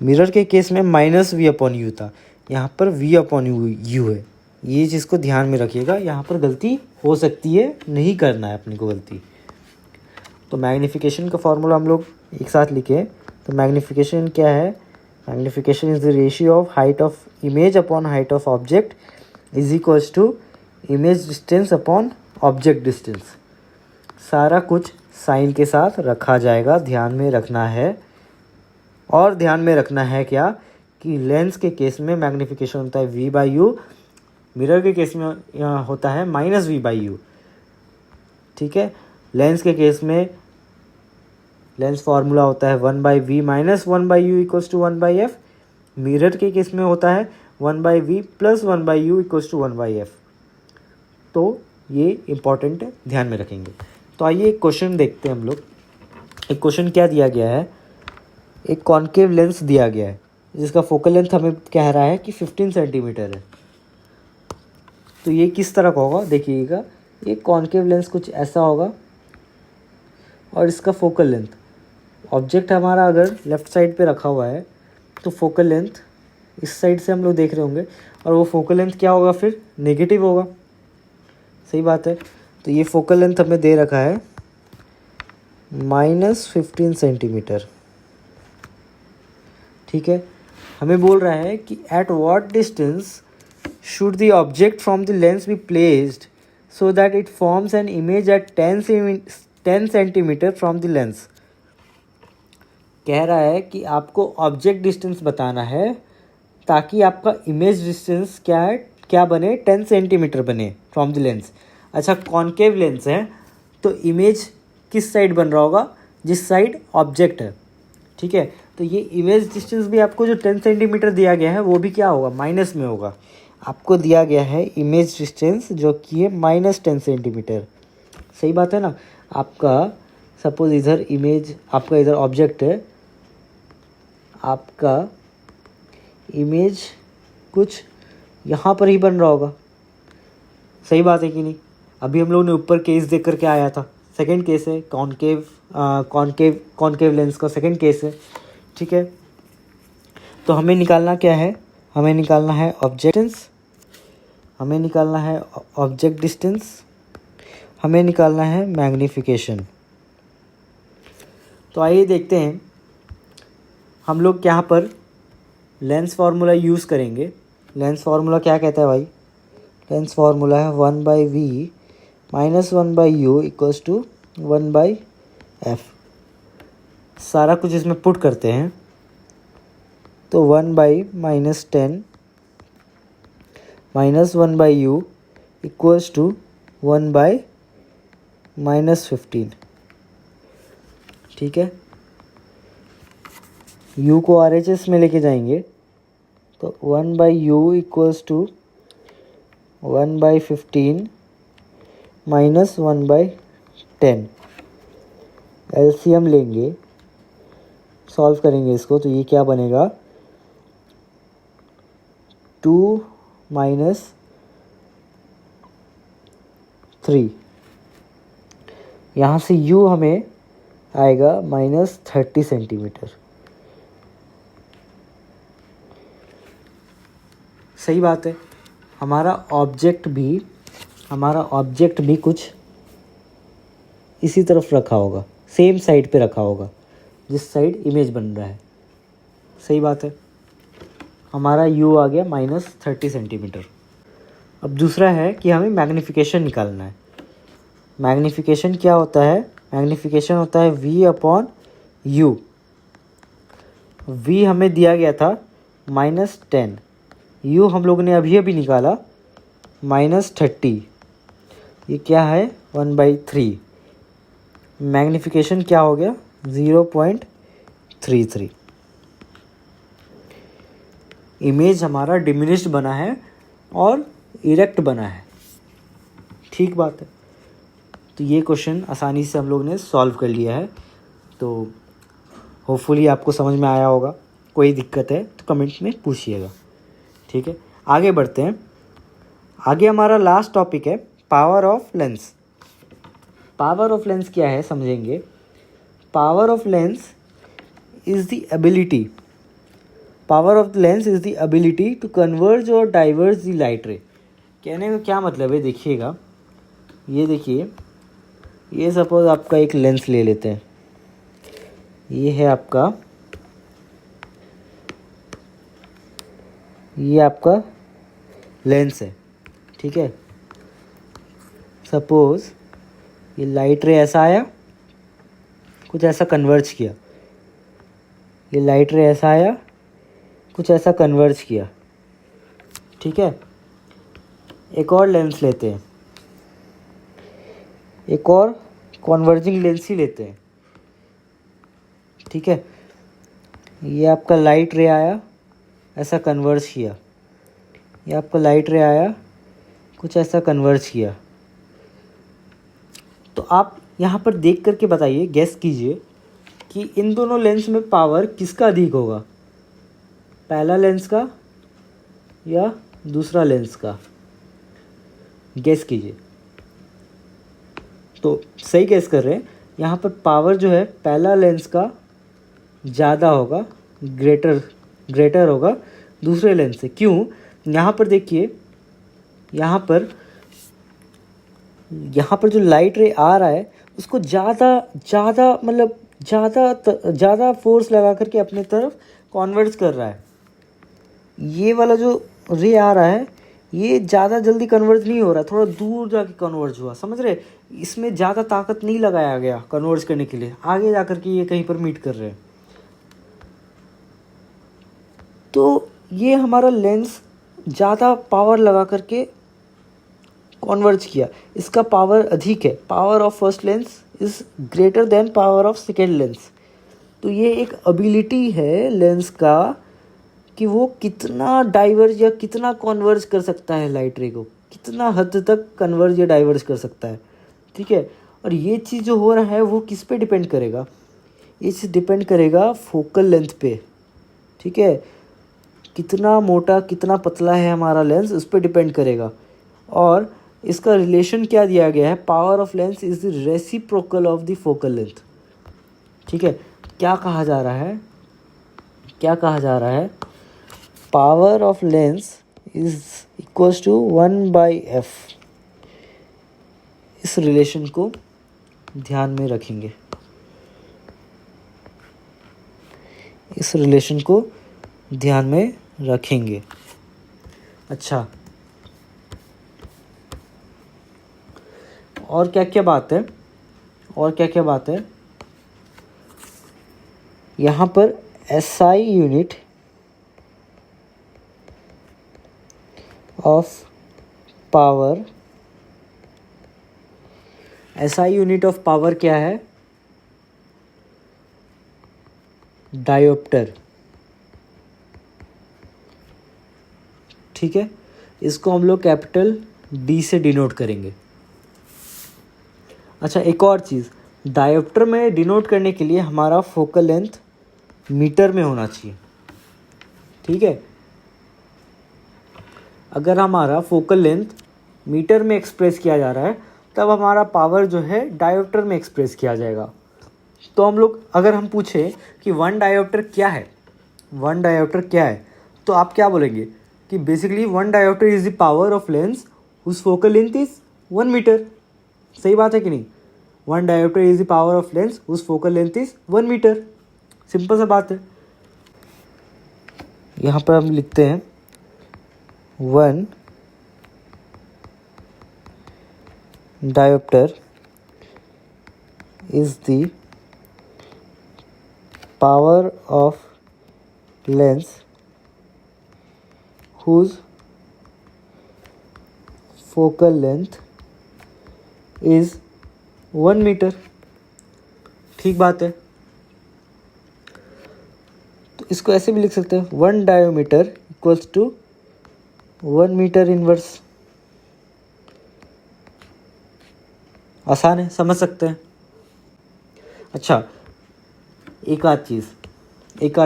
Mirror के केस में माइनस वी अपॉन यू था, यहाँ पर v अपॉन यू है। ये चीज़ को ध्यान में रखिएगा, यहाँ पर गलती हो सकती है, नहीं करना है अपने को गलती। तो मैग्नीफिकेशन का फॉर्मूला हम लोग एक साथ लिखें तो मैग्नीफिकेशन क्या है, magnification is the ratio of height of image upon height of object is equals to image distance upon object distance. सारा कुछ साइन के साथ रखा जाएगा, ध्यान में रखना है। और ध्यान में रखना है क्या कि लेंस के केस में मैग्नीफिकेशन होता है v बाई यू, मिरर के केस में यहाँ होता है माइनस वी बाई यू। ठीक है, लेंस के केस में लेंस फार्मूला होता है 1 v minus 1/u equals to 1/f। Mirror के केस में होता है 1/v plus 1/u equals to 1/f। तो ये इम्पॉर्टेंट है, ध्यान में रखेंगे। तो आइए एक क्वेश्चन देखते हैं हम लोग। एक क्वेश्चन क्या दिया गया है, एक कॉन्केव लेंस दिया गया है जिसका फोकल लेंथ हमें कह रहा है कि 15 सेंटीमीटर है। तो ये किस तरह का होगा देखिएगा, ये कॉन्केव लेंस कुछ ऐसा होगा और इसका फोकल लेंथ, ऑब्जेक्ट हमारा अगर लेफ़्ट साइड पे रखा हुआ है तो फोकल लेंथ इस साइड से हम लोग देख रहे होंगे और वो फोकल लेंथ क्या होगा, फिर नेगेटिव होगा। सही बात है। तो ये फोकल लेंथ हमें दे रखा है -15 सेंटीमीटर। ठीक है, हमें बोल रहा है कि at what distance should the object from the lens be placed so that it forms an image at 10 centimetre from the lens. कह रहा है कि आपको ऑब्जेक्ट डिस्टेंस बताना है ताकि आपका इमेज डिस्टेंस क्या है, क्या बने, 10 सेंटीमीटर बने फ्रॉम द लेंस। अच्छा, कॉन्केव लेंस है तो इमेज किस साइड बन रहा होगा, जिस साइड ऑब्जेक्ट है। ठीक है, तो ये इमेज डिस्टेंस भी आपको जो 10 सेंटीमीटर दिया गया है वो भी क्या होगा, माइनस में होगा। आपको दिया गया है इमेज डिस्टेंस जो कि है -10 सेंटीमीटर। सही बात है ना। आपका सपोज इधर इमेज, आपका इधर ऑब्जेक्ट है, आपका इमेज कुछ यहाँ पर ही बन रहा होगा। सही बात है कि नहीं। अभी हम लोगों ने ऊपर केस देख करके आया था, सेकंड केस है कॉन्केव लेंस का सेकंड केस है। ठीक है, तो हमें निकालना क्या है, हमें निकालना है ऑब्जेक्टेंस, हमें निकालना है ऑब्जेक्ट डिस्टेंस, हमें निकालना है मैग्नीफिकेशन। तो आइए देखते हैं हम लोग यहाँ पर लेंस फार्मूला यूज़ करेंगे। लेंस फार्मूला क्या कहता है भाई, लेंस फार्मूला है 1/v minus 1/u equals to 1/f। सारा कुछ इसमें पुट करते हैं तो 1/-10 माइनस 1/u इक्वल्स टू 1/-15। ठीक है, u को RHS में लेके जाएंगे तो 1/u equals to 1/15 minus 1/10। LCM लेंगे, सॉल्व करेंगे इसको तो ये क्या बनेगा, 2 - 3। यहाँ से u हमें आएगा -30 सेंटीमीटर। सही बात है। हमारा ऑब्जेक्ट भी कुछ इसी तरफ रखा होगा, सेम साइड पे रखा होगा जिस साइड इमेज बन रहा है। सही बात है। हमारा u आ गया -30 सेंटीमीटर। अब दूसरा है कि हमें मैग्नीफिकेशन निकालना है। मैग्नीफिकेशन क्या होता है, मैग्नीफिकेशन होता है v अपॉन u। v हमें दिया गया था -10, यू हम लोगों ने अभी अभी निकाला -30, ये क्या है 1/3, मैग्नीफिकेशन क्या हो गया 0.33। इमेज हमारा डिमिनिश्ड बना है और इरेक्ट बना है, ठीक बात है। तो ये क्वेश्चन आसानी से हम लोग ने सॉल्व कर लिया है। तो होपफुली आपको समझ में आया होगा। कोई दिक्कत है तो कमेंट में पूछिएगा, ठीक है। आगे बढ़ते हैं। आगे हमारा लास्ट टॉपिक है power of lens. Power of lens क्या है समझेंगे। Power of lens is the ability to converge और डाइवर्ज द लाइट रे। कहने का क्या मतलब है, देखिएगा, ये देखिए, ये सपोज आपका एक लेंस ले लेते हैं, ये है आपका, ये आपका लेंस है, ठीक है। सपोज ये लाइट रे ऐसा आया, कुछ ऐसा कन्वर्ज किया, ये लाइट रे ऐसा आया, कुछ ऐसा कन्वर्ज किया, ठीक है। एक और लेंस लेते हैं, एक और कॉन्वर्जिंग लेंस ही लेते हैं, ठीक है। ये आपका लाइट रे आया, ऐसा कन्वर्ज किया, ये आपका लाइट रे आया, कुछ ऐसा कन्वर्ज किया। तो आप यहाँ पर देख करके बताइए, गेस कीजिए कि इन दोनों लेंस में पावर किसका अधिक होगा, पहला लेंस का या दूसरा लेंस का, गेस कीजिए। तो सही गेस कर रहे हैं, यहाँ पर पावर जो है पहला लेंस का ज़्यादा होगा, ग्रेटर होगा दूसरे लेंस से। क्यों, यहाँ पर देखिए, यहाँ पर जो लाइट रे आ रहा है उसको ज़्यादा फोर्स लगा करके अपने तरफ कॉन्वर्ट कर रहा है। ये वाला जो रे आ रहा है ये ज़्यादा जल्दी कन्वर्ज नहीं हो रहा, थोड़ा दूर जाके कन्वर्ज हुआ, समझ रहे। इसमें ज़्यादा ताकत नहीं लगाया गया कन्वर्ज करने के लिए, आगे जा कर के ये कहीं पर मीट कर रहे हैं। तो ये हमारा लेंस ज़्यादा पावर लगा करके कॉन्वर्ज किया, इसका पावर अधिक है। Power of first lens is greater than power of second lens. तो ये एक एबिलिटी है लेंस का कि वो कितना डाइवर्ज या कितना कन्वर्ज कर सकता है लाइट रे को, कितना हद तक कन्वर्ज या डाइवर्ज कर सकता है, ठीक है। और ये चीज़ जो हो रहा है वो किस पे डिपेंड करेगा, ये चीज़ डिपेंड करेगा फोकल लेंथ पे, ठीक है। कितना मोटा कितना पतला है हमारा लेंस, उस पर डिपेंड करेगा। और इसका रिलेशन क्या दिया गया है, power of lens is the reciprocal of the focal length, ठीक है। क्या कहा जा रहा है, power of lens is equals to 1/f। इस रिलेशन को ध्यान में रखेंगे, अच्छा, और क्या क्या बात है, यहाँ पर SI यूनिट ऑफ पावर, क्या है, डायोप्टर, ठीक है। इसको हम लोग कैपिटल D से डिनोट करेंगे। अच्छा, एक और चीज़, डायोप्टर में डिनोट करने के लिए हमारा फोकल लेंथ मीटर में होना चाहिए, ठीक है। अगर हमारा फोकल लेंथ मीटर में एक्सप्रेस किया जा रहा है तब हमारा पावर जो है डायोप्टर में एक्सप्रेस किया जाएगा। तो हम लोग, अगर हम पूछें कि वन डायोप्टर क्या है, तो आप क्या बोलेंगे कि basically one dioptre is the power of lens whose focal length is 1 metre. सही बात है कि नहीं, one dioptre is the power of lens whose focal length is 1 metre, simple सा बात है। यहाँ पर हम लिखते हैं 1 diopter is the power of lens whose focal length is 1 metre. ठीक बात है। तो इसको ऐसे भी लिख सकते हैं, 1 डायोमीटर इक्वल्स टू 1 मीटर इनवर्स। आसान है, समझ सकते हैं। अच्छा, एक आध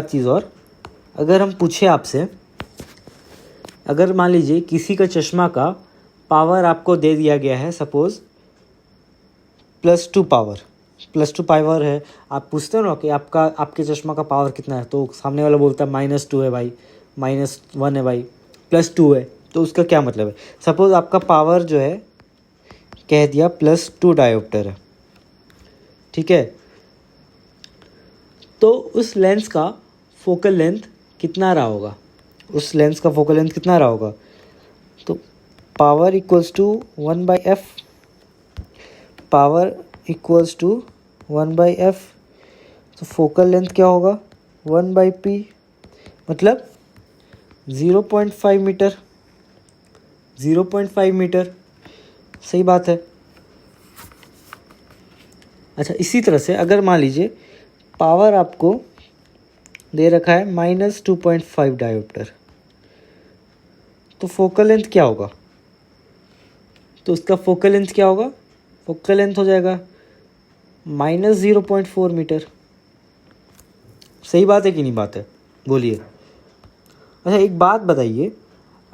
चीज़ और, अगर हम पूछे आपसे, अगर मान लीजिए किसी का चश्मा का पावर आपको दे दिया गया है, सपोज़ +2 पावर है, आप पूछते हो ना कि आपके चश्मा का पावर कितना है, तो सामने वाला बोलता है -2 है भाई, -1 है भाई, +2 है, तो उसका क्या मतलब है। सपोज़ आपका पावर जो है कह दिया +2 डायोप्टर है, ठीक है, तो उस लेंस का फोकल लेंथ कितना रहा होगा, तो पावर इक्वल्स टू 1/f, तो फोकल लेंथ क्या होगा, 1/p, मतलब 0.5 मीटर। सही बात है। अच्छा, इसी तरह से अगर मान लीजिए पावर आपको दे रखा है -2.5 डायोप्टर, तो फोकल लेंथ क्या होगा, तो उसका फोकल लेंथ क्या होगा, फोकल लेंथ हो जाएगा -0.4 मीटर। सही बात है कि नहीं बात है, बोलिए। अच्छा, एक बात बताइए,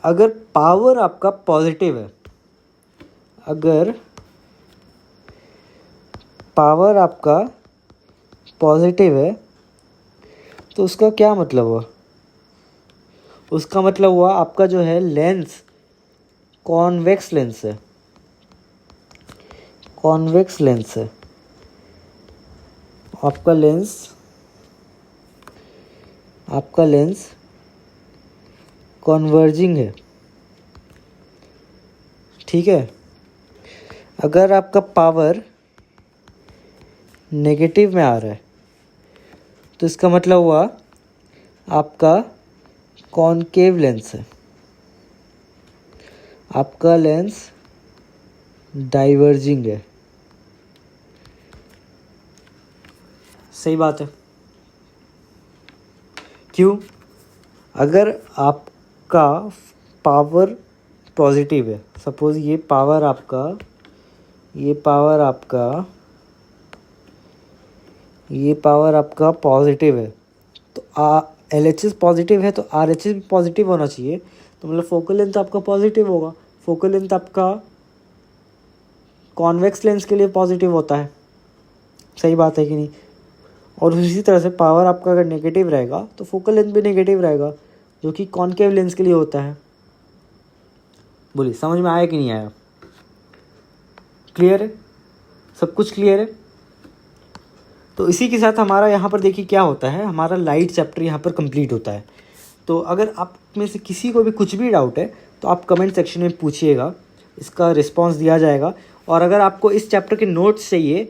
अगर पावर आपका पॉजिटिव है, तो उसका क्या मतलब हुआ, उसका मतलब हुआ आपका जो है लेंस कॉन्वेक्स लेंस है, आपका लेंस कन्वर्जिंग है, ठीक है। अगर आपका पावर नेगेटिव में आ रहा है, तो इसका मतलब हुआ आपका कॉनकेव लेंस है, आपका लेंस डाइवर्जिंग है। सही बात है। क्यों, अगर आपका पावर पॉजिटिव है, सपोज ये पावर आपका पॉजिटिव है, तो LHS पॉजिटिव है, तो RHS भी पॉजिटिव होना चाहिए, तो मतलब फोकल लेंथ आपका पॉजिटिव होगा। फोकल लेंथ आपका कॉन्वेक्स लेंस के लिए पॉजिटिव होता है। सही बात है कि नहीं। और उसी तरह से पावर आपका अगर नेगेटिव रहेगा, तो फोकल लेंथ भी नेगेटिव रहेगा, जो कि कॉनकेव लेंस के लिए होता है। बोलिए, समझ में आया कि नहीं आया। क्लियर है, सब कुछ क्लियर है। तो इसी के साथ हमारा यहाँ पर देखिए क्या होता है, हमारा लाइट चैप्टर यहाँ पर कंप्लीट होता है। तो अगर आप में से किसी को भी कुछ भी डाउट है, तो आप कमेंट सेक्शन में पूछिएगा, इसका रिस्पांस दिया जाएगा। और अगर आपको इस चैप्टर के नोट्स चाहिए,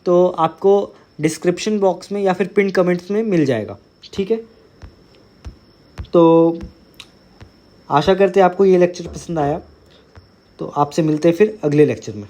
तो आपको डिस्क्रिप्शन बॉक्स में या फिर पिन कमेंट्स में मिल जाएगा, ठीक है। तो आशा करते हैं आपको ये लेक्चर पसंद आया। तो आपसे मिलते हैं फिर अगले लेक्चर में।